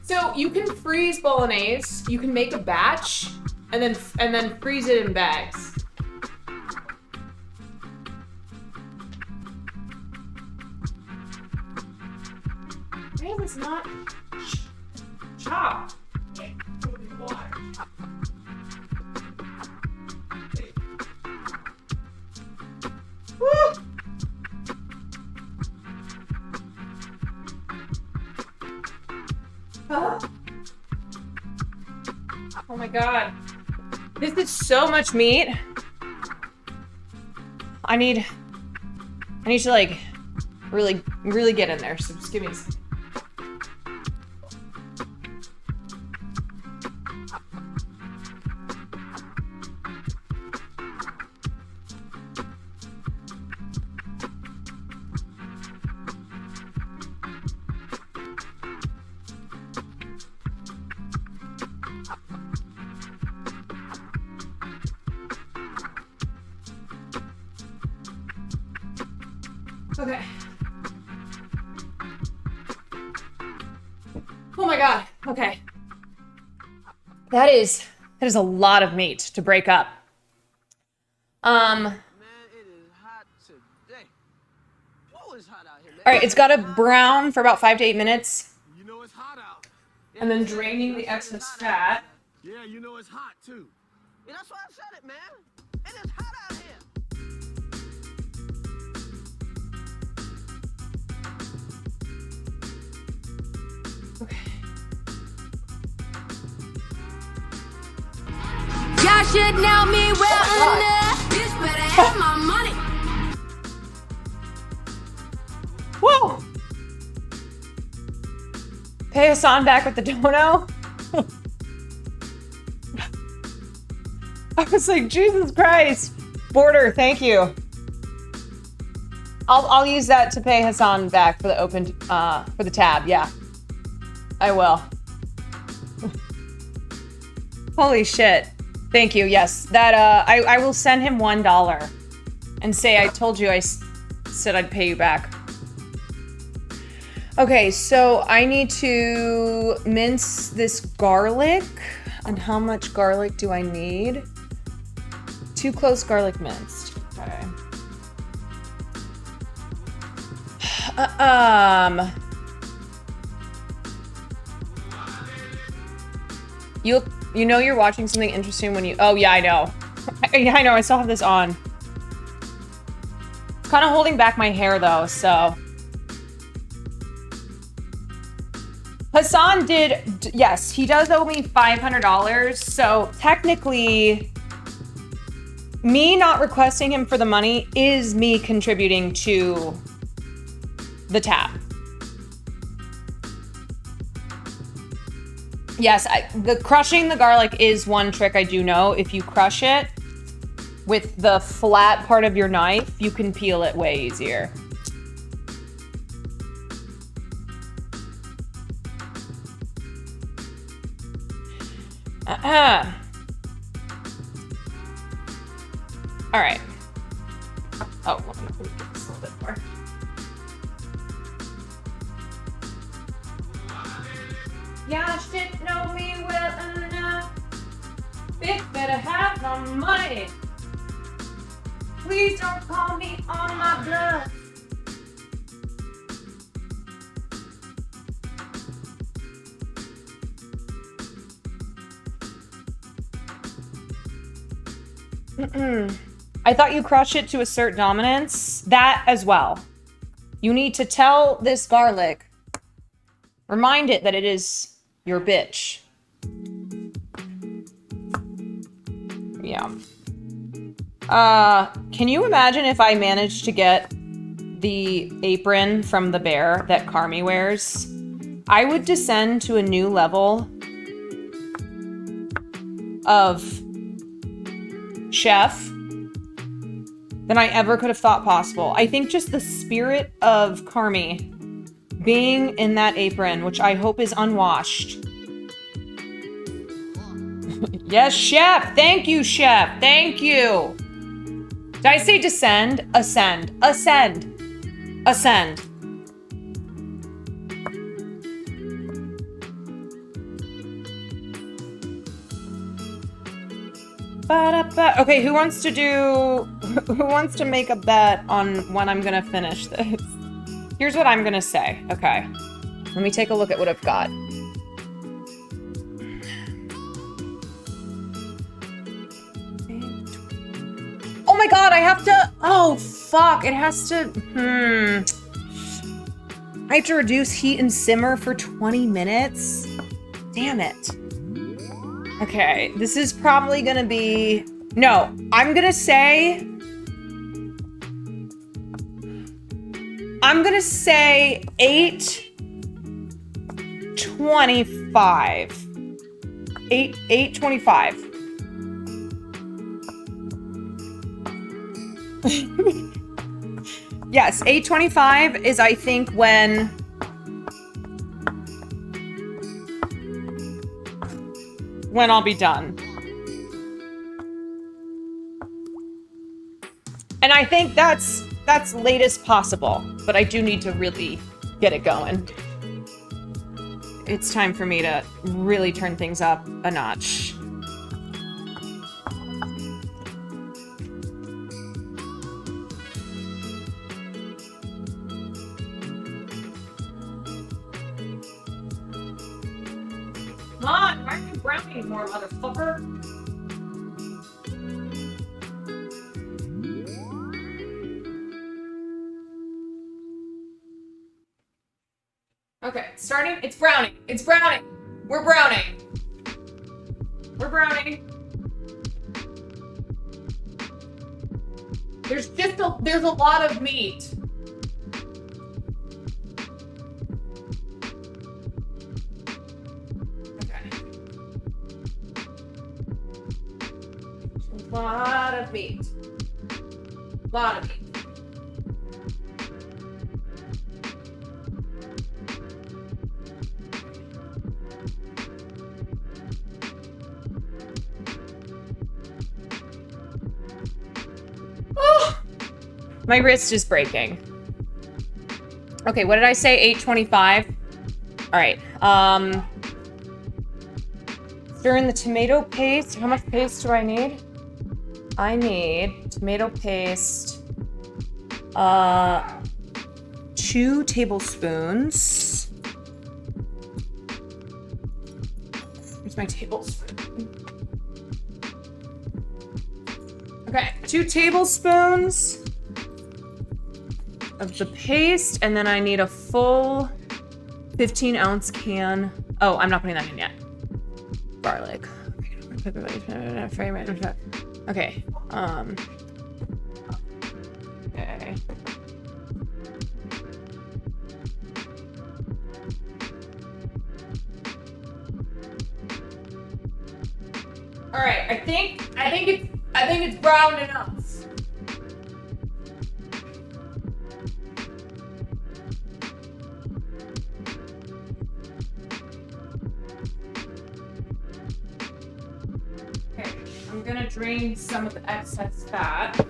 So you can freeze bolognese. You can make a batch and then freeze it in bags. Why is this not chopped? Woo! Oh my god. This is so much meat. I need to like really get in there. So just give me a second. Okay. Oh my god. Okay. That is a lot of meat to break up. Man, it is hot today. Whoa, it's hot out here, man. All right, it's got to brown for about 5 to 8 minutes, You know it's hot out. and then draining the excess fat. Yeah, you know it's hot too. Yeah, that's why I said it, man. It is hot out here. Y'all should know me well enough. Bitch better have my money. Whoa! Pay Hassan back with the dono. I was like, Jesus Christ. Border, thank you. I'll use that to pay Hassan back for the for the tab, yeah. I will. Holy shit. Thank you, yes. That, I will send him $1 and say I told you said I'd pay you back. Okay, so I need to mince this garlic. And how much garlic do I need? 2 cloves garlic minced. Okay. You know you're watching something interesting when you... Oh, yeah, I know. I know, I still have this on. It's kind of holding back my hair, though, so... Hassan did... Yes, he does owe me $500, so technically... Me not requesting him for the money is me contributing to the tab. Yes, the crushing the garlic is one trick I do know. If you crush it with the flat part of your knife, you can peel it way easier. All right. Oh, let me get this a little bit more. Y'all should know me well enough. Bitch better have my money. Please don't call me on my bluff. I thought you crush it to assert dominance. That as well. You need to tell this garlic, remind it that it is your bitch. Yeah. Can you imagine if I managed to get the apron from the bear that Carmi wears? I would descend to a new level of chef than I ever could have thought possible. I think just the spirit of Carmi being in that apron, which I hope is unwashed. Yes, chef. Thank you, chef. Thank you. Did I say descend? Ascend. Ascend. Ascend. Ba-da-ba. Okay, who wants to make a bet on when I'm gonna finish this? Here's what I'm gonna say. Okay. Let me take a look at what I've got. Oh my god, I have to... Oh, fuck. It has to... I have to reduce heat and simmer for 20 minutes? Damn it. Okay, this is probably gonna be... No, I'm gonna say 8:25. 8:25. Yes, 8:25 is, I think, when I'll be done. And I think that's that's latest possible, but I do need to really get it going. It's time for me to really turn things up a notch. Come on, why aren't you browning more, motherfucker? Okay, starting. It's browning. It's browning. We're browning. We're browning. There's a lot of meat. Okay. A lot of meat. A lot of meat. My wrist is breaking. Okay, what did I say? 825? All right. Stir in the tomato paste. How much paste do I need? I need tomato paste. 2 tablespoons. Where's my tablespoon? Okay, 2 tablespoons of the paste, and then I need a full 15-ounce can. Oh, I'm not putting that in yet. Garlic. Okay. Okay. All right. I think it's browned enough. I'm gonna drain some of the excess fat.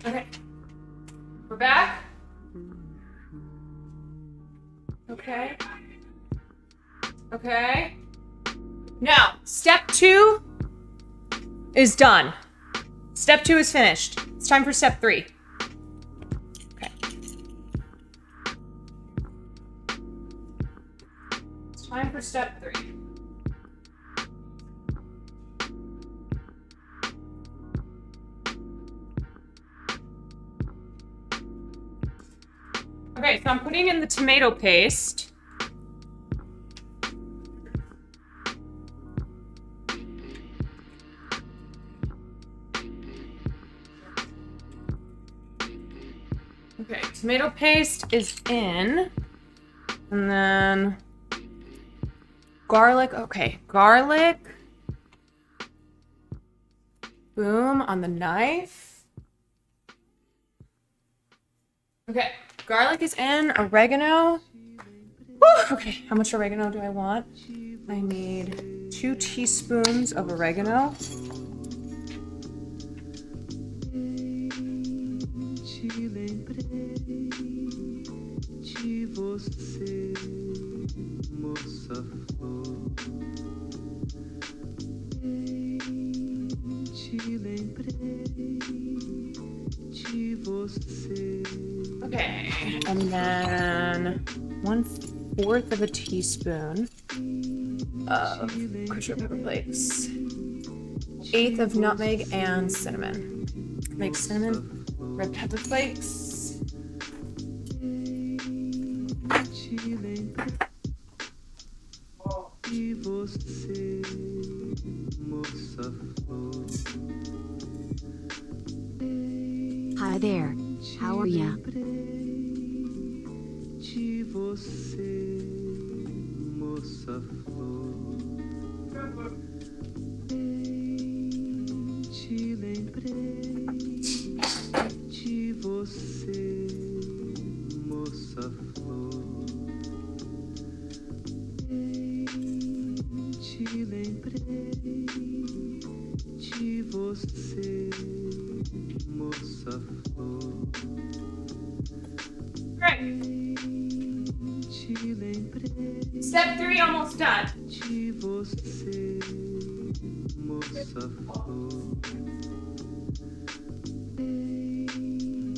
Okay, we're back. Okay. Okay. Now, step 2 is done. Step 2 is finished. It's time for step 3. Okay. It's time for step 3. Okay, so I'm putting in the tomato paste. Okay, tomato paste is in. And then garlic. Okay, garlic. Boom, on the knife. Okay. Garlic is in, oregano. Woo! Okay, how much oregano do I want? I need 2 teaspoons of oregano. Okay, and then 1/4 of a teaspoon of crushed red pepper flakes, 1/8 of nutmeg and cinnamon. Make cinnamon, red pepper flakes. Hi there. How are ya? Right. Step 3 almost done.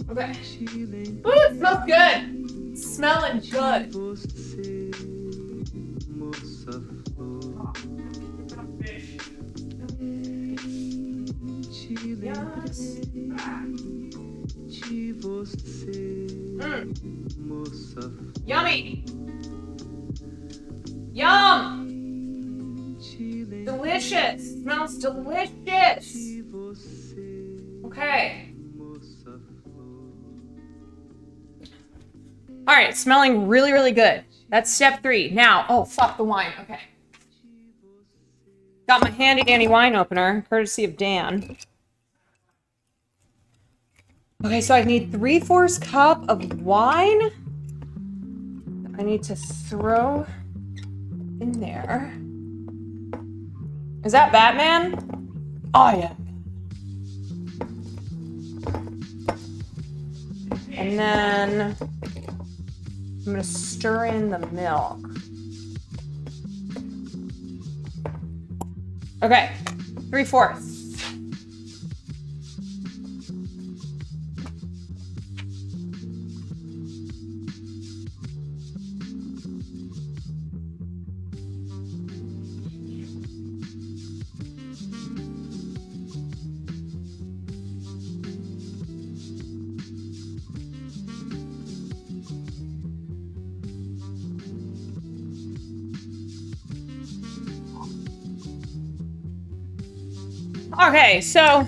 Okay. Ooh, it smells good. Smelling good. Yes. Yummy. Yum. Delicious. Smells delicious. Okay. All right, smelling really, really good. That's step 3. Now, oh, fuck the wine. Okay. Got my handy dandy wine opener, courtesy of Dan. Okay, so I need 3/4 cup of wine. I need to throw in there. Is that Batman? Oh, yeah. And then I'm gonna stir in the milk. Okay, 3/4. Okay, so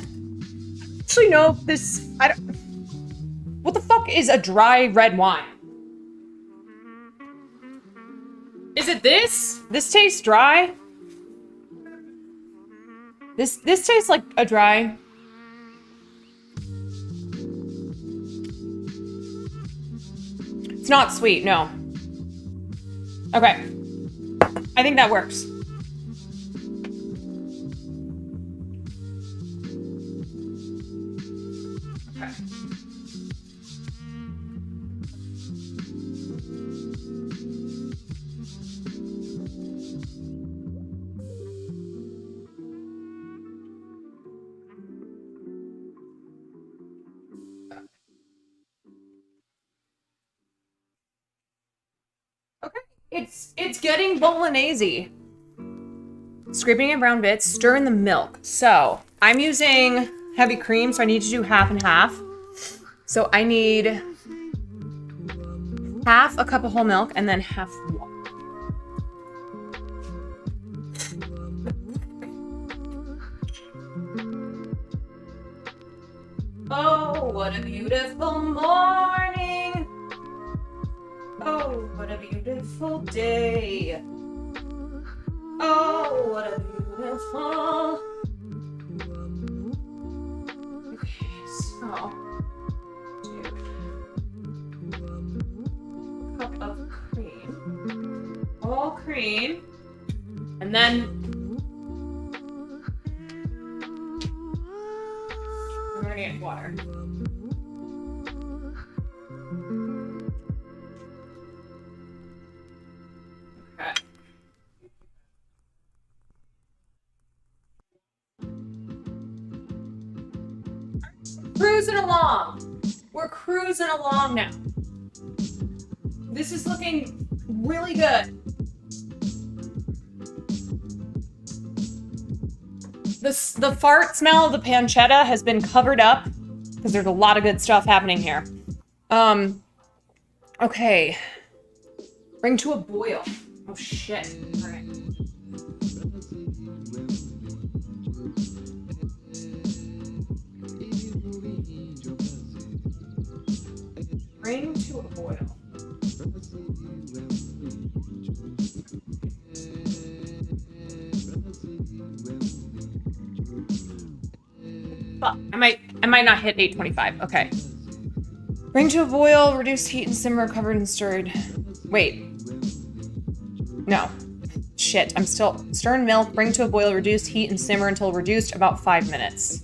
actually no, this I don't. What the fuck is a dry red wine? Is it this? This tastes dry. This tastes like a dry. It's not sweet, no. Okay. I think that works. Okay. Okay, it's getting bolognese. Scraping in brown bits, stir in the milk. So I'm using heavy cream, so I need to do half and half. So I need half a cup of whole milk and then half water. Oh, what a beautiful morning. Oh, what a beautiful day. Oh, what a beautiful. Okay, so cup of cream. All cream. And then we're gonna get water. Okay. Cruising along. We're cruising along now. This is looking really good. The fart smell of the pancetta has been covered up because there's a lot of good stuff happening here. Okay. Bring to a boil. Oh shit. All right. Bring to a boil. Fuck, I might not hit 825. Okay. Bring to a boil, reduce heat and simmer, covered and stirred. Wait. No. Shit, I'm still... Stir in milk, bring to a boil, reduce heat and simmer until reduced about 5 minutes.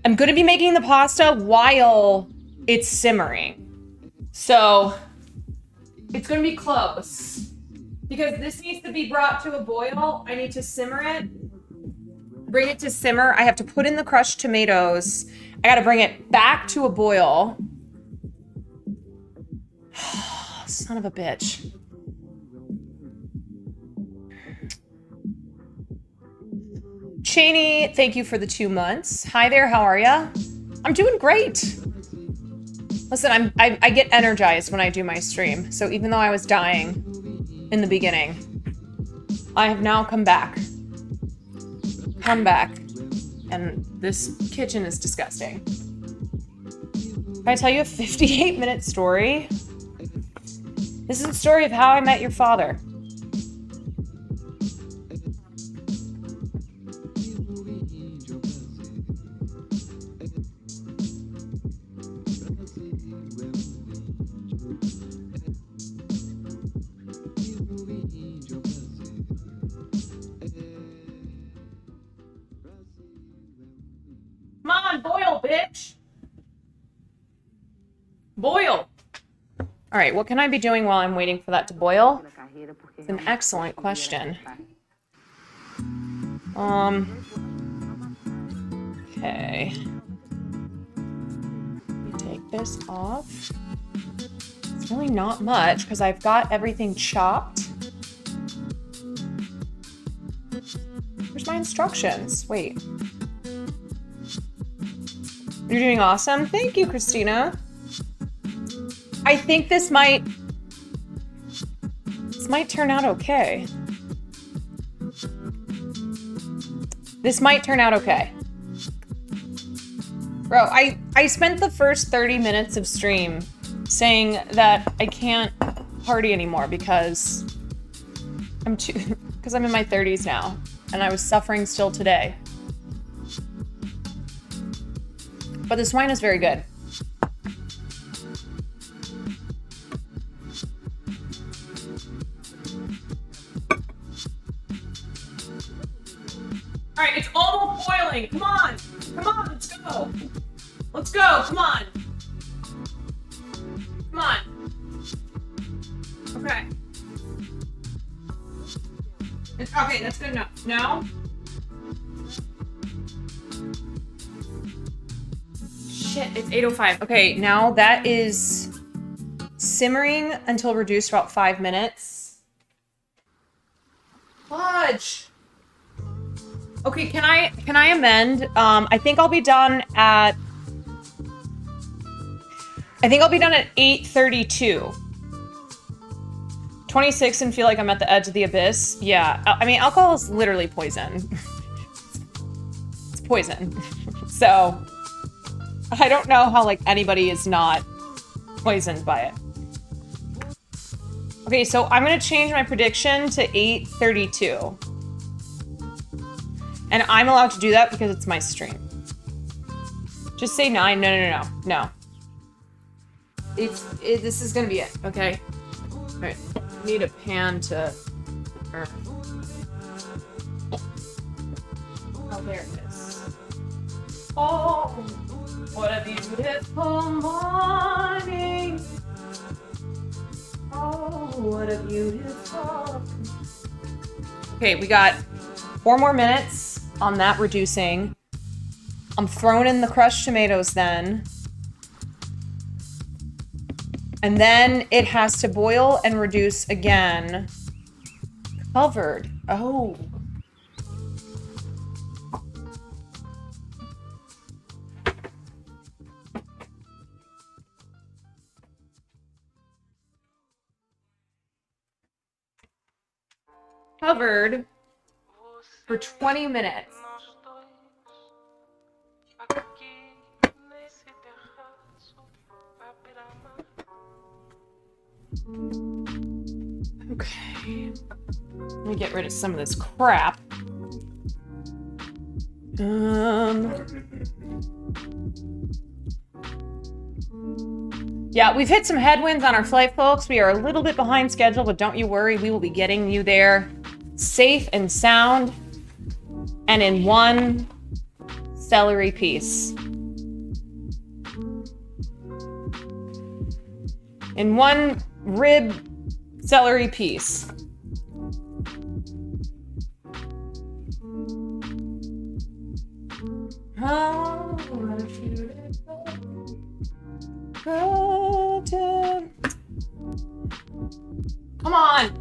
I'm gonna be making the pasta while it's simmering. So, it's gonna be close. Because this needs to be brought to a boil, I need to simmer it. Bring it to simmer. I have to put in the crushed tomatoes. I gotta bring it back to a boil. Son of a bitch. Cheney, thank you for the 2 months. Hi there, how are ya? I'm doing great. Listen, I get energized when I do my stream. So even though I was dying in the beginning, I have now come back. And this kitchen is disgusting. Can I tell you a 58-minute story? This is the story of how I met your father. Come on, boil, bitch! Boil! All right, what can I be doing while I'm waiting for that to boil? It's an excellent question. Okay. Let me take this off. It's really not much because I've got everything chopped. Where's my instructions? Wait. You're doing awesome. Thank you, Christina. I think this might turn out okay. This might turn out okay. Bro, I spent the first 30 minutes of stream saying that I can't party anymore because I'm in my 30s now and I was suffering still today. But this wine is very good. All right, it's almost boiling. Come on. Come on, let's go. Let's go, come on. Come on. Okay. Okay, that's good enough. No? Shit, it's 8:05. Okay, now that is simmering until reduced about 5 minutes. Fudge. Okay, can I amend? I think I'll be done at 8:32. 26 and feel like I'm at the edge of the abyss. Yeah, I mean, alcohol is literally poison. It's poison. So, I don't know how, like, anybody is not poisoned by it. Okay, so I'm gonna change my prediction to 8:32. And I'm allowed to do that because it's my stream. Just say 9. No. This is gonna be it, okay? Alright, need a pan to... Oh, there it is. Oh, what a beautiful morning. Oh, what a beautiful... Okay, we got 4 more minutes on that reducing. I'm throwing in the crushed tomatoes then. And then it has to boil and reduce again. Covered. Oh. Covered for 20 minutes. Okay. Let me get rid of some of this crap. Yeah, we've hit some headwinds on our flight, folks. We are a little bit behind schedule, but don't you worry. We will be getting you there safe and sound and in one celery piece. In one rib celery piece. Oh, what a beautiful curtain. Come on.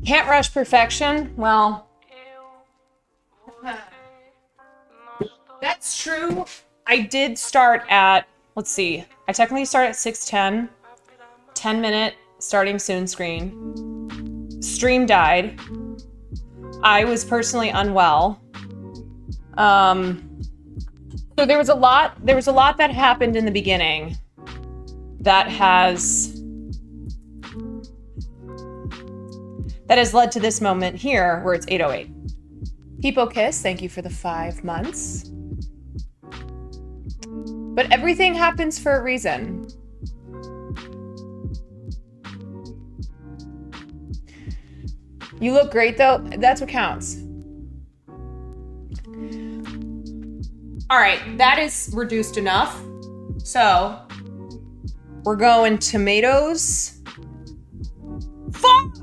Can't rush perfection. Well, that's true. I did start at, let's see, I technically start at 6:10, 10-minute starting soon screen. Stream died. I was personally unwell. So there was a lot that happened in the beginning that has led to this moment here where it's 8:08. Peepo Kiss, thank you for the 5 months. But everything happens for a reason. You look great though. That's what counts. All right, that is reduced enough. So we're going tomatoes. Fuck!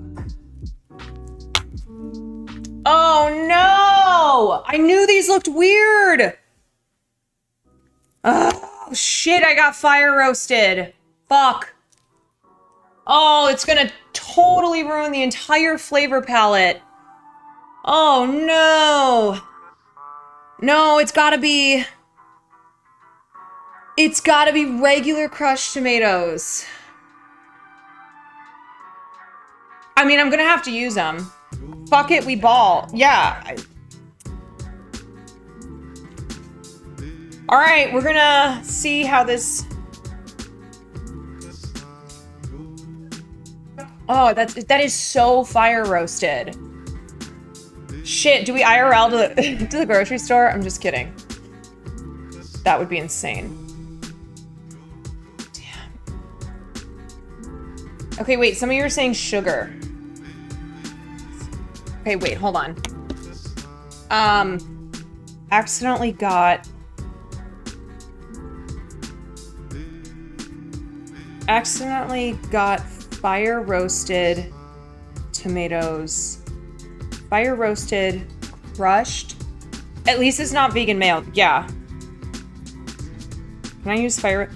Oh no! I knew these looked weird. Oh shit, I got fire roasted. Fuck. Oh, it's gonna totally ruin the entire flavor palette. Oh no. No, it's gotta be regular crushed tomatoes. I mean, I'm gonna have to use them. Fuck it, we ball. Yeah. All right, we're gonna see how this... Oh, that is so fire roasted. Shit, do we IRL to the grocery store? I'm just kidding. That would be insane. Damn. Okay, wait, some of you are saying sugar. Okay, wait, hold on. Accidentally got fire roasted tomatoes. Fire roasted, crushed. At least it's not vegan mayo. Yeah. Can I use fire?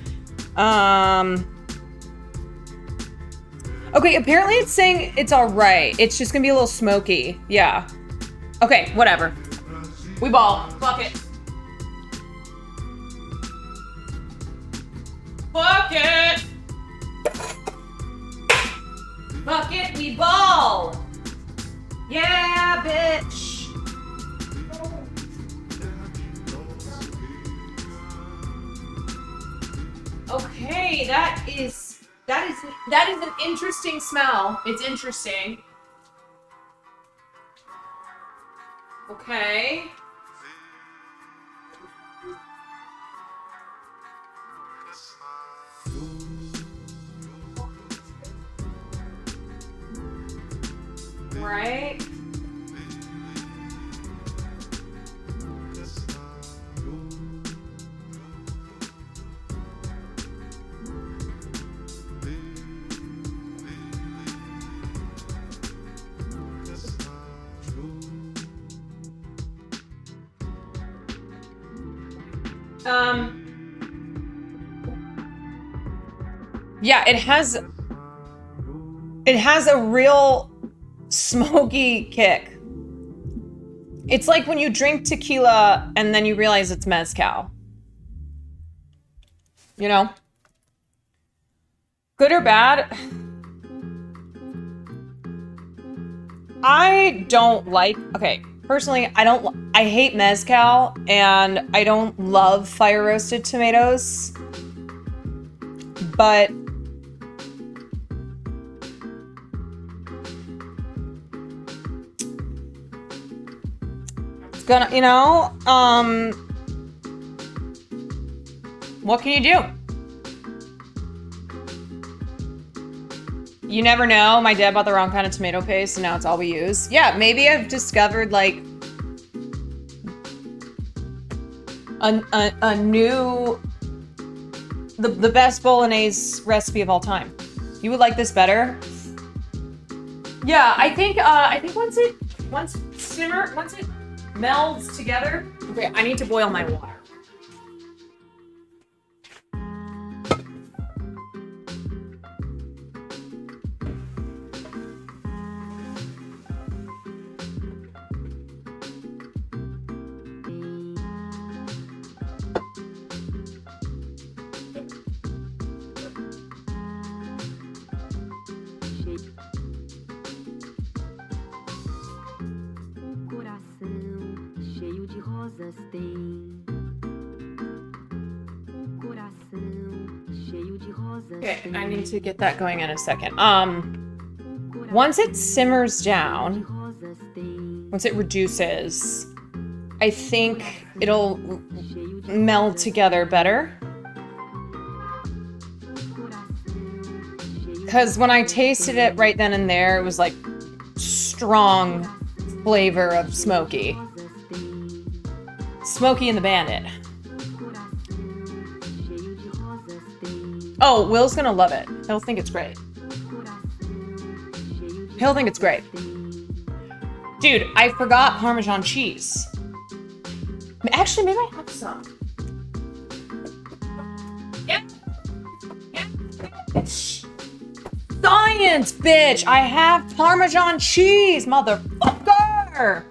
Okay, apparently it's saying it's all right. It's just gonna be a little smoky. Yeah. Okay, whatever. We ball. Fuck it. Fuck it. Fuck it, we ball. Yeah, bitch. Okay, that is an interesting smell. It's interesting. Okay. Right. Yeah, it has a real smoky kick. It's like when you drink tequila and then you realize it's mezcal. You know? Good or bad? I don't like, okay, personally, I hate mezcal and I don't love fire roasted tomatoes. But it's gonna, you know, what can you do? You never know. My dad bought the wrong kind of tomato paste and now it's all we use. Yeah, maybe I've discovered like a new, the best bolognese recipe of all time. You would like this better? Yeah, I think once it melds together. Okay, I need to boil my water. Okay, I need to get that going in a second. Once it simmers down, once it reduces, I think it'll meld together better. Because when I tasted it right then and there, it was like strong flavor of Smokey. Smokey and the Bandit. Oh, Will's gonna love it. He'll think it's great. He'll think it's great. Dude, I forgot Parmesan cheese. Actually, maybe I have some. Yeah. Science, bitch! I have Parmesan cheese, motherfucker!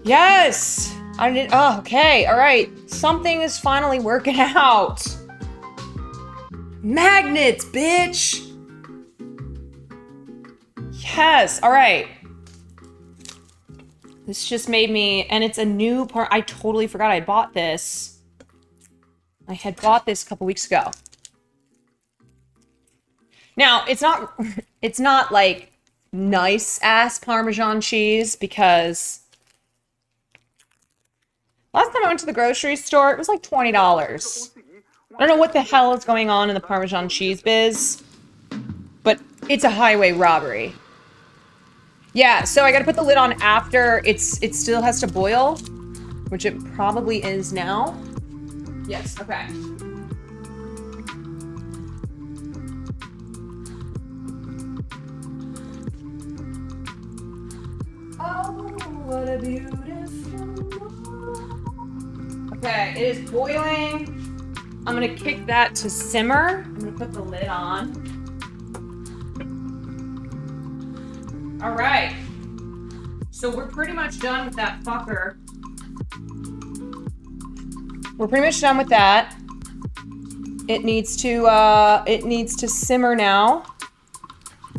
Yes! I did. Oh, okay. All right. Something is finally working out. Magnets, bitch! Yes. All right. This just made me, and it's a new part. I totally forgot I bought this. I had bought this a couple weeks ago. Now, it's not like nice ass Parmesan cheese because last time I went to the grocery store, it was like $20. I don't know what the hell is going on in the Parmesan cheese biz, but it's a highway robbery. Yeah, so I gotta put the lid on after it still has to boil, which it probably is now. Yes, okay. Oh, what a beautiful world. Okay, it is boiling. I'm gonna kick that to simmer. I'm gonna put the lid on. All right. So we're pretty much done with that fucker. We're pretty much done with that. It needs to simmer now.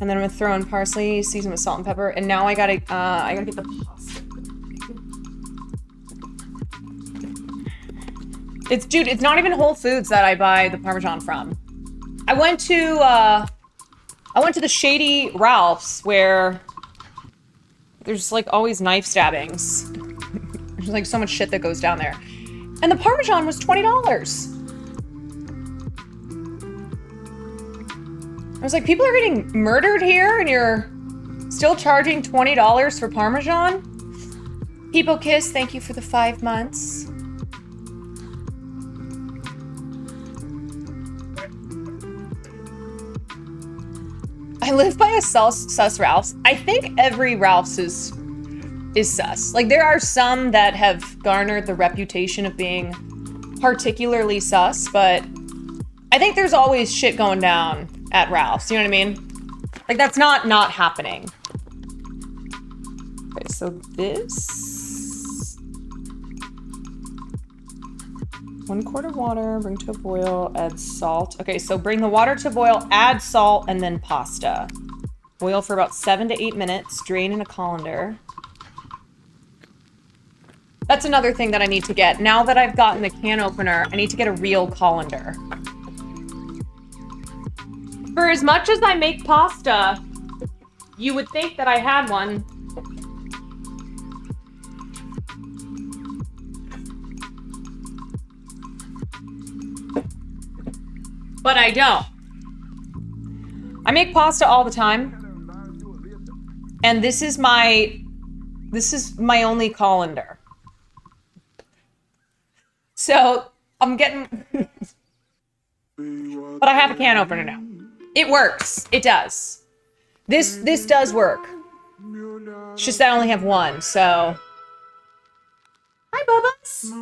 And then I'm gonna throw in parsley, season with salt and pepper. And now I gotta get the pasta. It's not even Whole Foods that I buy the Parmesan from. I went to the shady Ralph's where there's like always knife stabbings. There's like so much shit that goes down there. And the Parmesan was $20. I was like, people are getting murdered here and you're still charging $20 for Parmesan? People Kiss, thank you for the 5 months. I live by a sus Ralph's. I think every Ralph's is sus. Like, there are some that have garnered the reputation of being particularly sus, but I think there's always shit going down at Ralph's. You know what I mean? Like, that's not happening. Okay, so this 1 quart of water, bring to a boil, add salt. Okay, so bring the water to boil, add salt, and then pasta. Boil for about 7 to 8 minutes. Drain in a colander. That's another thing that I need to get. Now that I've gotten the can opener, I need to get a real colander. For as much as I make pasta, you would think that I had one. But I don't. I make pasta all the time. And this is my only colander. So I'm getting, but I have a can opener now. It works. It does. This does work. It's just I only have one, so. Hi, Bubba's.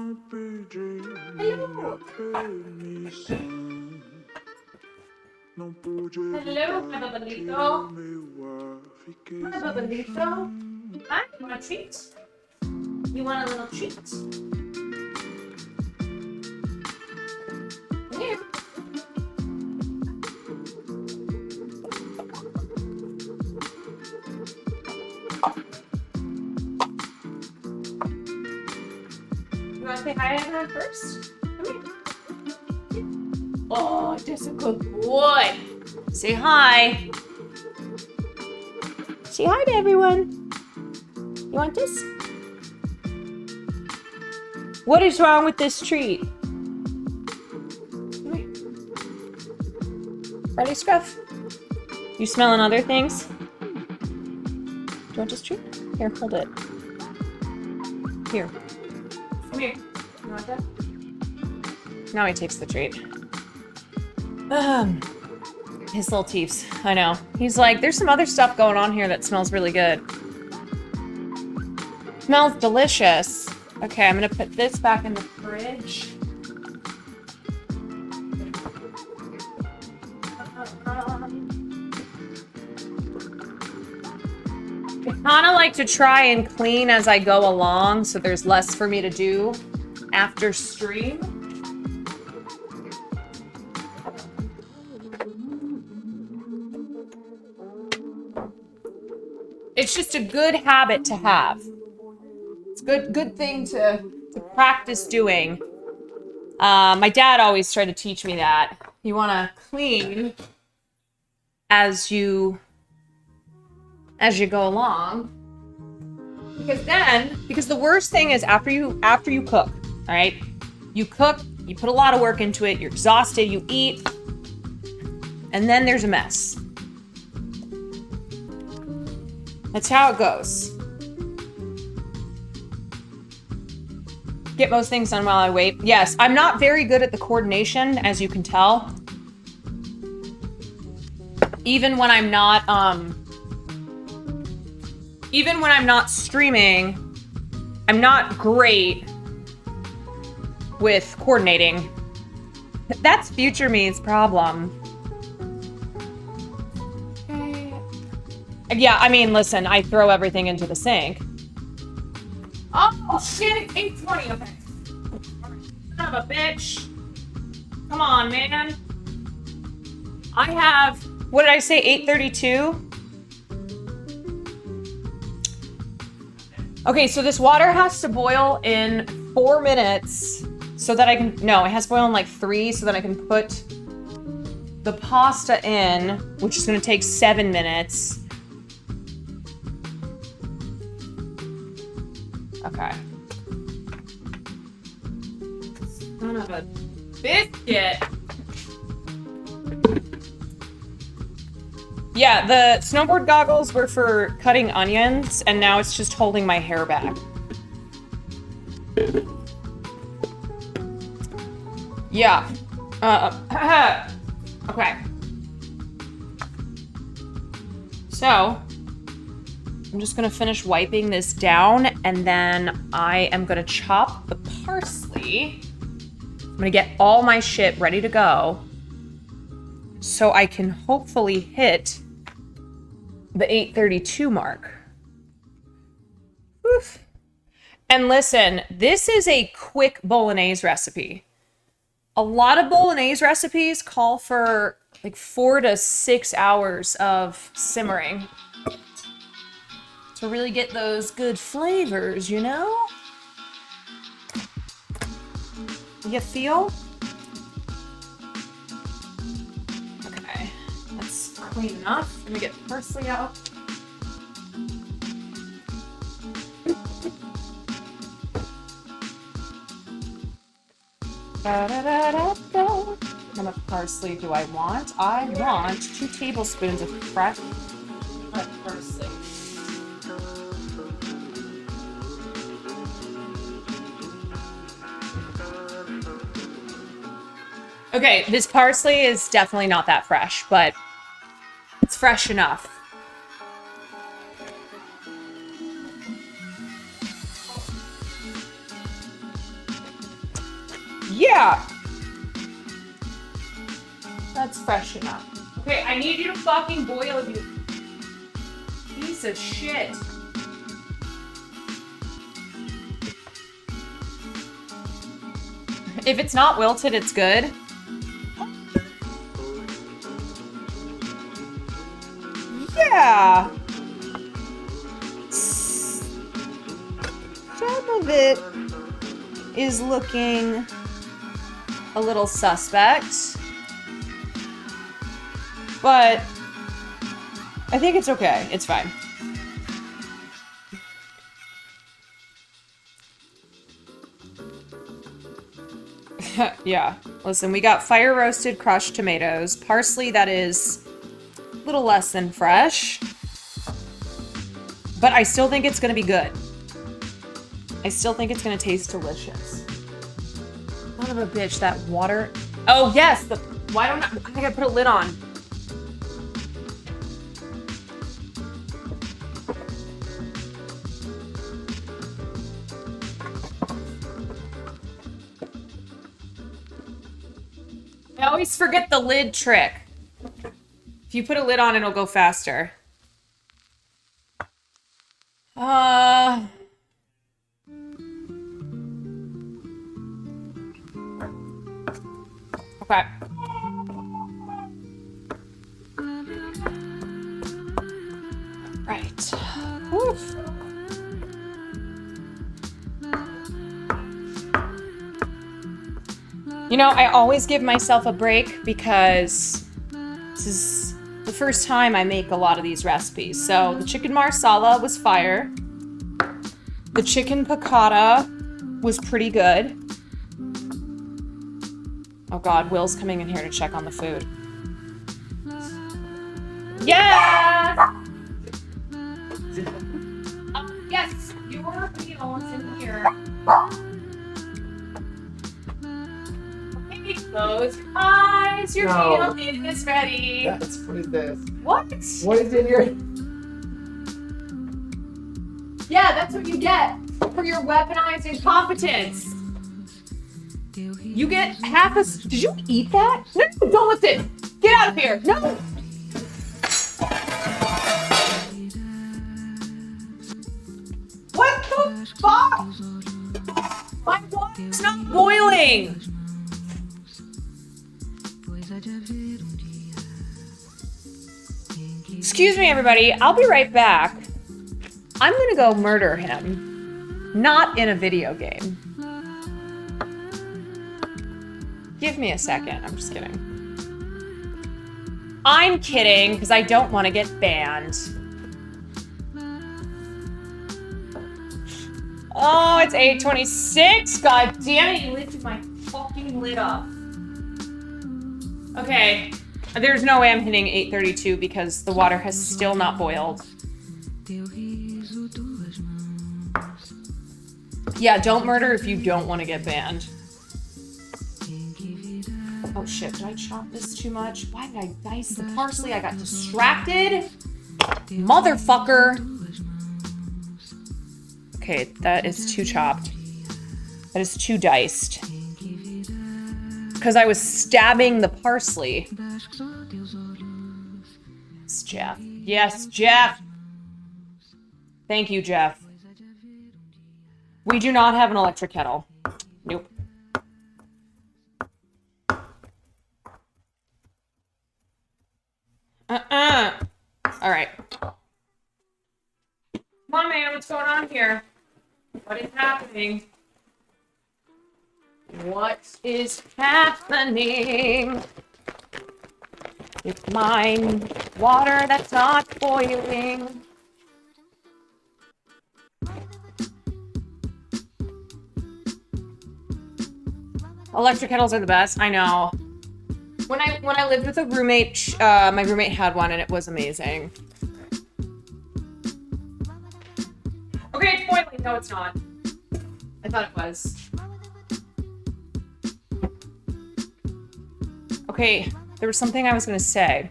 Hello. Hello, my Bubbalito. Hi, Bubbalito. Hi, you want a treat? You want a little treat? Here. You want to say hi to everyone first? Come here. Oh, that's a good boy. Say hi. Say hi to everyone. You want this? What is wrong with this treat? Come here. Ready, Scruff? You smelling other things? Do you want this treat? Here, hold it. Here. Come here. You want that? Now he takes the treat. His little teeths. I know. He's like, there's some other stuff going on here that smells really good. Smells delicious. Okay, I'm gonna put this back in the fridge. I kind of like to try and clean as I go along so there's less for me to do after stream. It's just a good habit to have. It's a good thing to practice doing. My dad always tried to teach me that. You want to clean as you go along. Because the worst thing is after you cook, all right? You cook, you put a lot of work into it, you're exhausted, you eat, and then there's a mess. That's how it goes. Get most things done while I wait. Yes, I'm not very good at the coordination, as you can tell. Even when I'm not streaming, I'm not great with coordinating. That's future me's problem. Yeah, I mean, listen, I throw everything into the sink. Oh, shit, it's 8:20, okay. Son of a bitch. Come on, man. I have, what did I say, 8:32? Okay, so this water has to boil in 4 minutes so that I can, no, it has to boil in like 3 so that I can put the pasta in, which is gonna take 7 minutes. Okay. Son of a biscuit. Yeah, the snowboard goggles were for cutting onions, and now it's just holding my hair back. Yeah. Okay. So, I'm just gonna finish wiping this down, and then I am gonna chop the parsley. I'm gonna get all my shit ready to go so I can hopefully hit the 8:32 mark. And listen, this is a quick bolognese recipe. A lot of bolognese recipes call for like 4 to 6 hours of simmering to really get those good flavors, you know? You feel? Okay, that's clean enough. Let me get parsley out. How much parsley do I want? I want 2 tablespoons of fresh cut parsley. Okay, this parsley is definitely not that fresh, but it's fresh enough. Yeah! That's fresh enough. Okay, I need you to fucking boil, you piece of shit. If it's not wilted, it's good. Yeah! Some of it is looking a little suspect, but I think it's okay. It's fine. Yeah, listen, we got fire roasted crushed tomatoes, parsley that is a little less than fresh, but I still think it's gonna be good. I still think it's gonna taste delicious. Son of a bitch, that water. Oh yes, why don't I gotta put a lid on. I always forget the lid trick. If you put a lid on, it'll go faster. Okay. Right. Oof. You know, I always give myself a break because this is the first time I make a lot of these recipes. So the chicken marsala was fire. The chicken piccata was pretty good. Oh God, Will's coming in here to check on the food. Yeah! Yes, your meal is in here. Okay, close your eyes. Your No. meal is ready. That's what is this? What? What is in your? Yeah, that's what you get for your weaponized incompetence. You get half a. Did you eat that? No, don't listen. Get out of here. No. What the fuck? My water's not boiling. Excuse me, everybody. I'll be right back. I'm gonna go murder him. Not in a video game. Give me a second. I'm just kidding. I'm kidding, because I don't want to get banned. Oh, it's 8:26. God damn it, you lifted my fucking lid up. Okay. There's no way I'm hitting 8:32 because the water has still not boiled. Yeah, don't murder if you don't want to get banned. Oh shit, did I chop this too much? Why did I dice the parsley? I got distracted. Motherfucker. Okay, that is too chopped. That is too diced. Because I was stabbing the parsley. Yes, Jeff. Yes, Jeff. Thank you, Jeff. We do not have an electric kettle. Nope. All right. Come on, man. What's going on here? What is happening? What is happening? It's my water that's not boiling. Electric kettles are the best. I know. When I lived with a roommate, my roommate had one and it was amazing. Okay, it's boiling. No, it's not. I thought it was. Okay, there was something I was gonna say.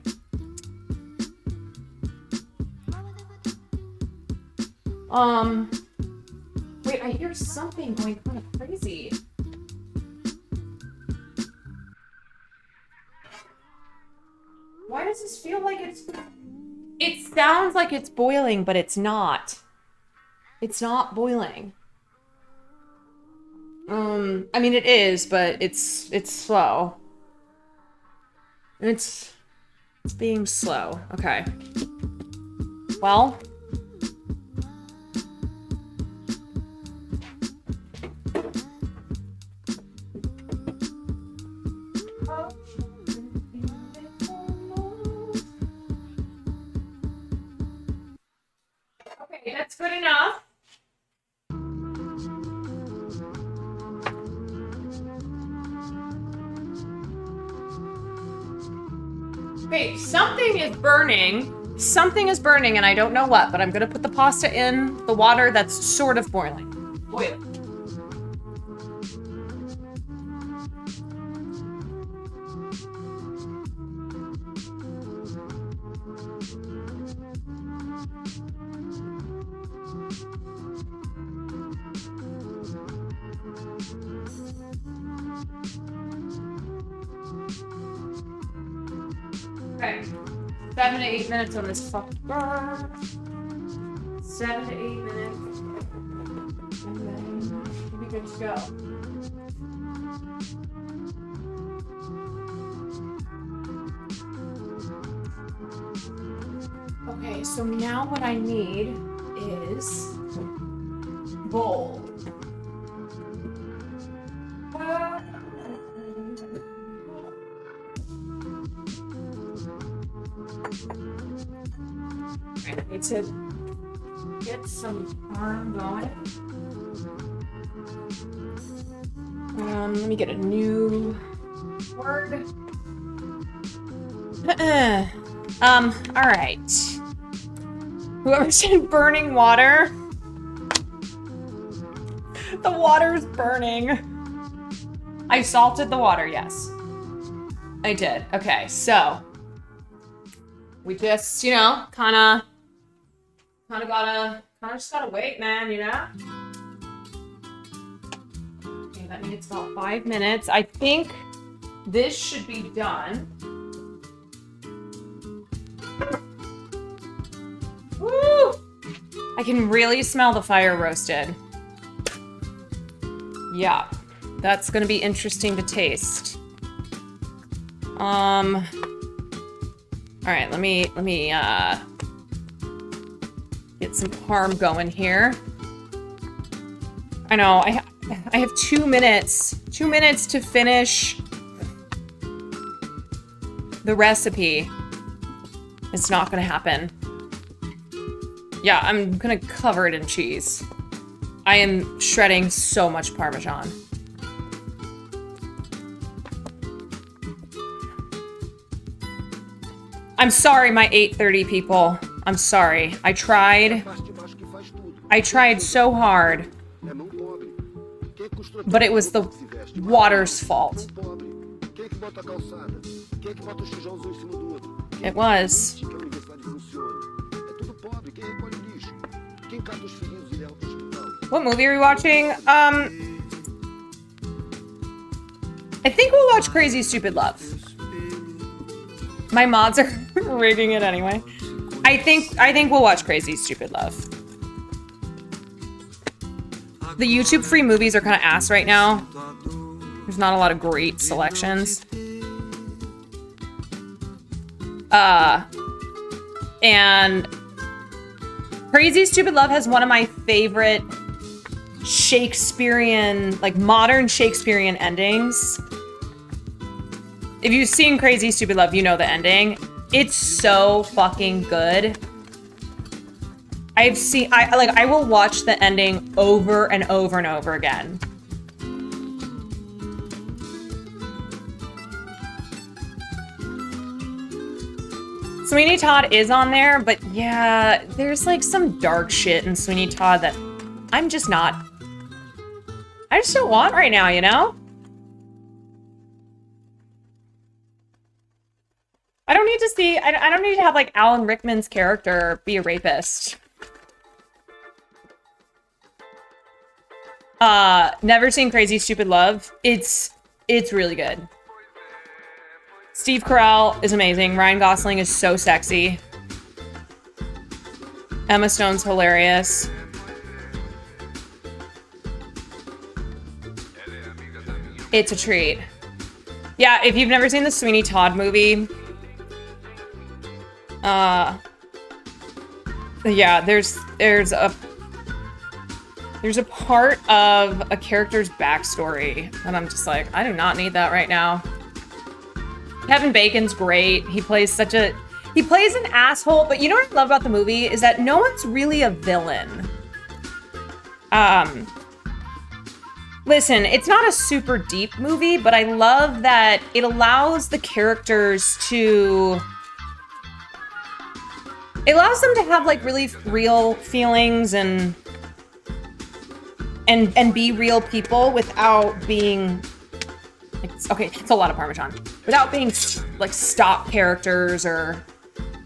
Wait, I hear something going kind of crazy. Why does this feel like it's... It sounds like it's boiling, but it's not. It's not boiling. I mean, it is, but it's slow. It's being slow. Okay. Well. Okay, that's good enough. Okay, something is burning. Something is burning and I don't know what, but I'm gonna put the pasta in the water that's sort of boiling. Boiling. Okay, 7 to 8 minutes on this fucking burn. 7 to 8 minutes. And then we'll be good to go. Okay, so now what I need is bowl. I need to get some arm going. Let me get a new word. All right. Whoever said burning water. The water's burning. I salted the water, yes. I did. Okay, so we just, you know, kinda just gotta wait, man, you know? Okay, that needs about 5 minutes. I think this should be done. Woo! I can really smell the fire roasted. Yeah, that's gonna be interesting to taste. All right, let me get some parm going here. I know, I have 2 minutes. 2 minutes to finish the recipe. It's not gonna happen. Yeah, I'm gonna cover it in cheese. I am shredding so much Parmesan. I'm sorry, my 8:30 people. I'm sorry. I tried so hard. But it was the water's fault. It was. What movie are we watching? I think we'll watch Crazy Stupid Love. My mods are rigging it anyway. I think we'll watch Crazy Stupid Love. The YouTube free movies are kind of ass right now. There's not a lot of great selections. And Crazy Stupid Love has one of my favorite Shakespearean, like modern Shakespearean endings. If you've seen Crazy Stupid Love, you know the ending. It's so fucking good. I will watch the ending over and over and over again. Sweeney Todd is on there, but yeah, there's like some dark shit in Sweeney Todd that I just don't want right now, you know? I don't need to see, I don't need to have like Alan Rickman's character be a rapist. Never seen Crazy Stupid Love. It's really good. Steve Carell is amazing. Ryan Gosling is so sexy. Emma Stone's hilarious. It's a treat. Yeah, if you've never seen the Sweeney Todd movie, yeah, there's a part of a character's backstory and I'm just like, I do not need that right now. Kevin Bacon's great. He plays an asshole, but you know what I love about the movie is that no one's really a villain. Listen, it's not a super deep movie, but I love that it allows the characters to... It allows them to have like really real feelings and be real people without being... Okay, it's a lot of Parmesan. Without being like stock characters or,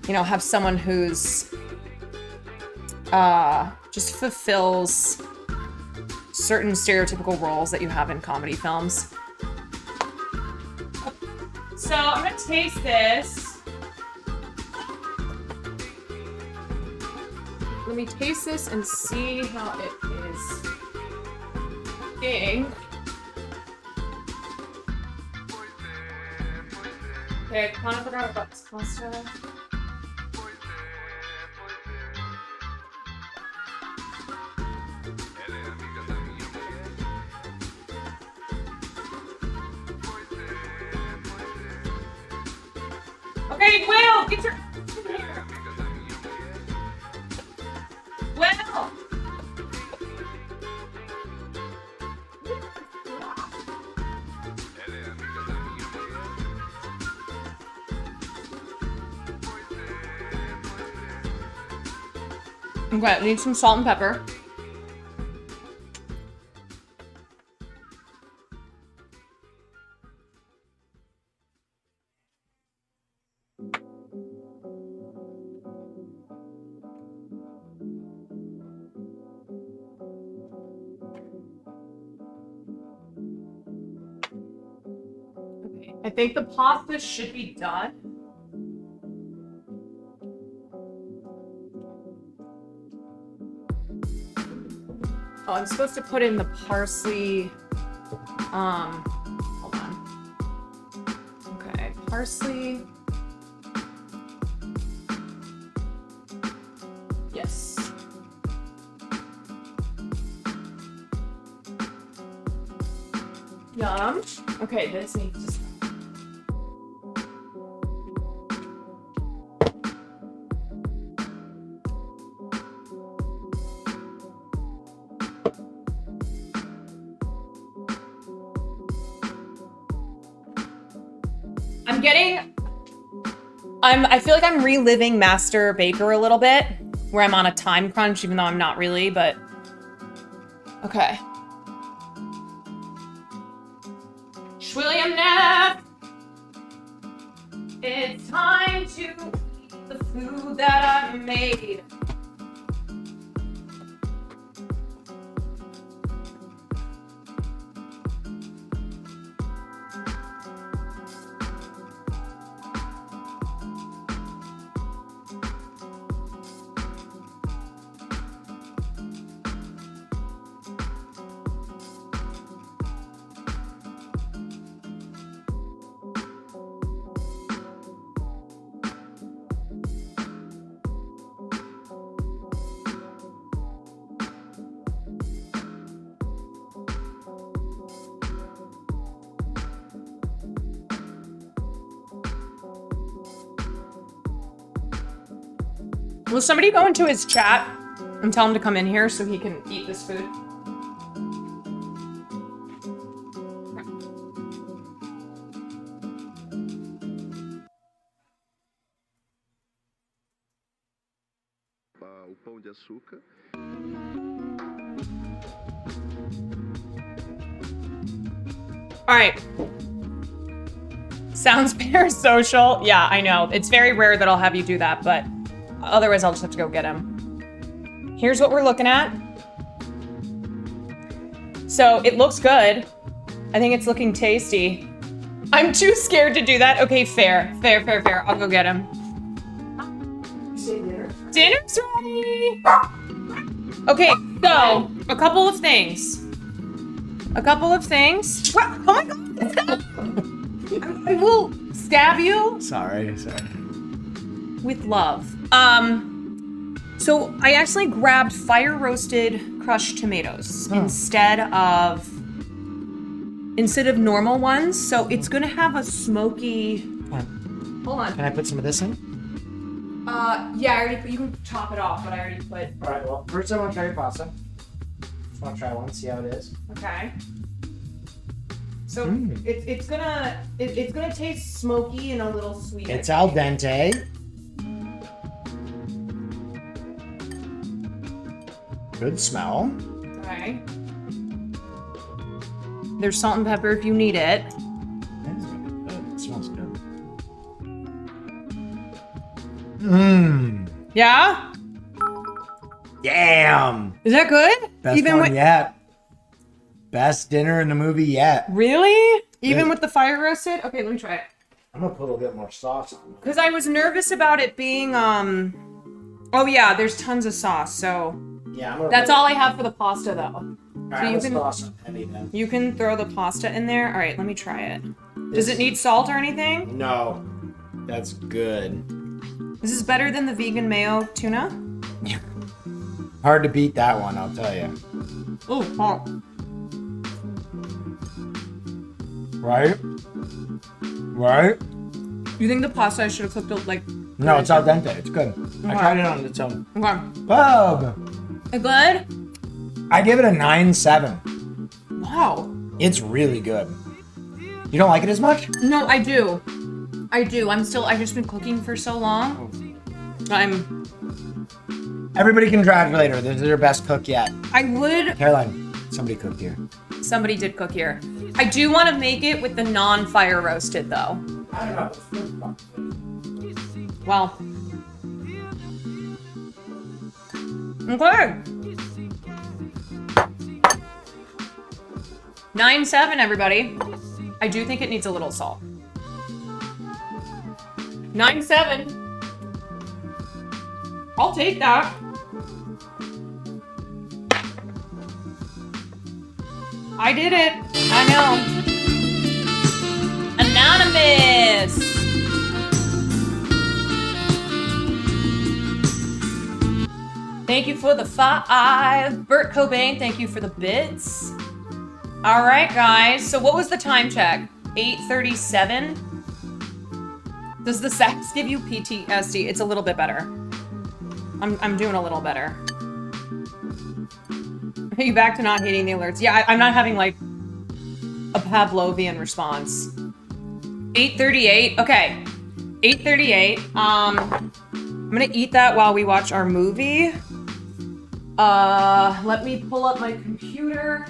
you know, have someone who's just fulfills certain stereotypical roles that you have in comedy films. So I'm gonna taste this. Let me taste this and see how it is being. Okay, I kind of forgot about this pasta. Okay, Will, get your... Here. Will! Okay, I need some salt and pepper. Okay, I think the pasta should be done. Oh, I'm supposed to put in the parsley. Hold on. Okay, parsley. Yes. Yum. Okay, this needs to... I feel like I'm reliving Master Baker a little bit, where I'm on a time crunch, even though I'm not really, but... Okay. William Neff! It's time to eat the food that I made. Will somebody go into his chat and tell him to come in here so he can eat this food? O pão de açúcar. All right. Sounds parasocial. Yeah, I know. It's very rare that I'll have you do that, but otherwise I'll just have to go get him. Here's what we're looking at. So it looks good. I think it's looking tasty. I'm too scared to do that. Okay, fair. I'll go get him. Dinner's ready. Okay, so a couple of things. Oh my god! Stop. I will stab you. Sorry. With love. So I actually grabbed fire roasted crushed tomatoes instead of normal ones. So it's gonna have a smoky. Hold on. Can I put some of this in? Yeah, I already put, you can chop it off, but I already put. All right. Well, first I want to try your pasta. Just want to try one, see how it is. Okay. So it's gonna taste smoky and a little sweet. It's al dente. Good smell. Okay. There's salt and pepper if you need it. That's good. It smells good. Mmm. Yeah? Damn. Is that good? Best one yet. Best dinner in the movie yet. Really? Even Yeah. with the fire roasted? Okay, let me try it. I'm gonna put a little bit more sauce on it. Because I was nervous about it being, oh yeah, there's tons of sauce, so. Yeah, I'm gonna That's put, all I have for the pasta, though. All right, so you let's can- sauce on heavy then. You can throw the pasta in there. All right, let me try it. Does it need salt or anything? No, that's good. This is better than the vegan mayo tuna. Hard to beat that one, I'll tell you. Oh, salt. Right? Right? You think the pasta I should have cooked it like? No, it's al dente. It's good. I Okay. tried it on its own. Okay. Bub! It good? I give it a 9.7. Wow. It's really good. You don't like it as much? No, I do. I've just been cooking for so long. Everybody congratulate her. This is her best cook yet. I would, Caroline, somebody cooked here. somebody did cook here. I do want to make it with the non-fire roasted though. I don't know. Well. Okay. 9.7, everybody. I do think it needs a little salt. 9.7. I'll take that. I did it. I know. Anonymous. Thank you for the 5. Bert Cobain, thank you for the bits. All right, guys. So what was the time check? 8:37. Does the sex give you PTSD? It's a little bit better. I'm doing a little better. Are you back to not hating the alerts? Yeah, I'm not having like a Pavlovian response. 8:38. Okay. 8:38. I'm gonna eat that while we watch our movie. Let me pull up my computer.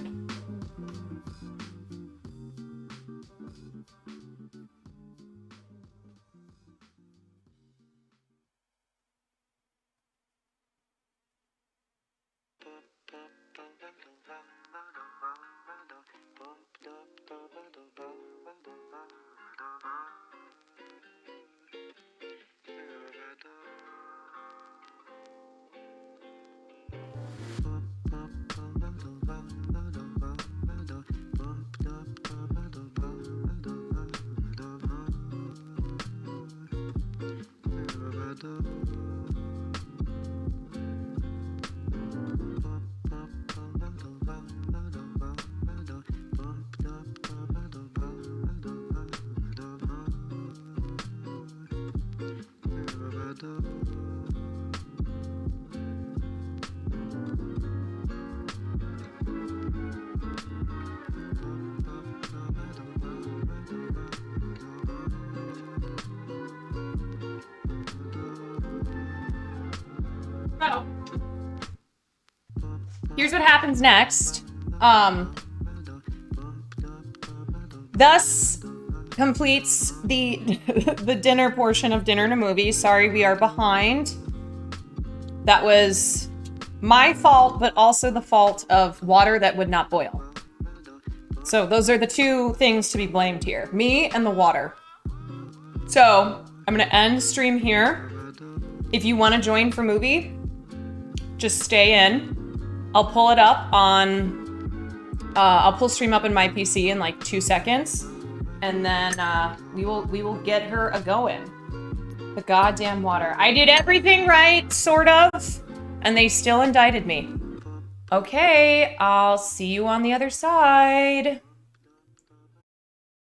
So, here's what happens next. Thus completes the the dinner portion of Dinner and a Movie. Sorry, we are behind. That was my fault, but also the fault of water that would not boil. So those are the two things to be blamed here. Me and the water. So I'm gonna end stream here. If you want to join for movie, just stay in. I'll pull it up on, I'll pull stream up in my PC in like 2 seconds. And then we will get her a going. The goddamn water. I did everything right, sort of. And they still indicted me. Okay, I'll see you on the other side.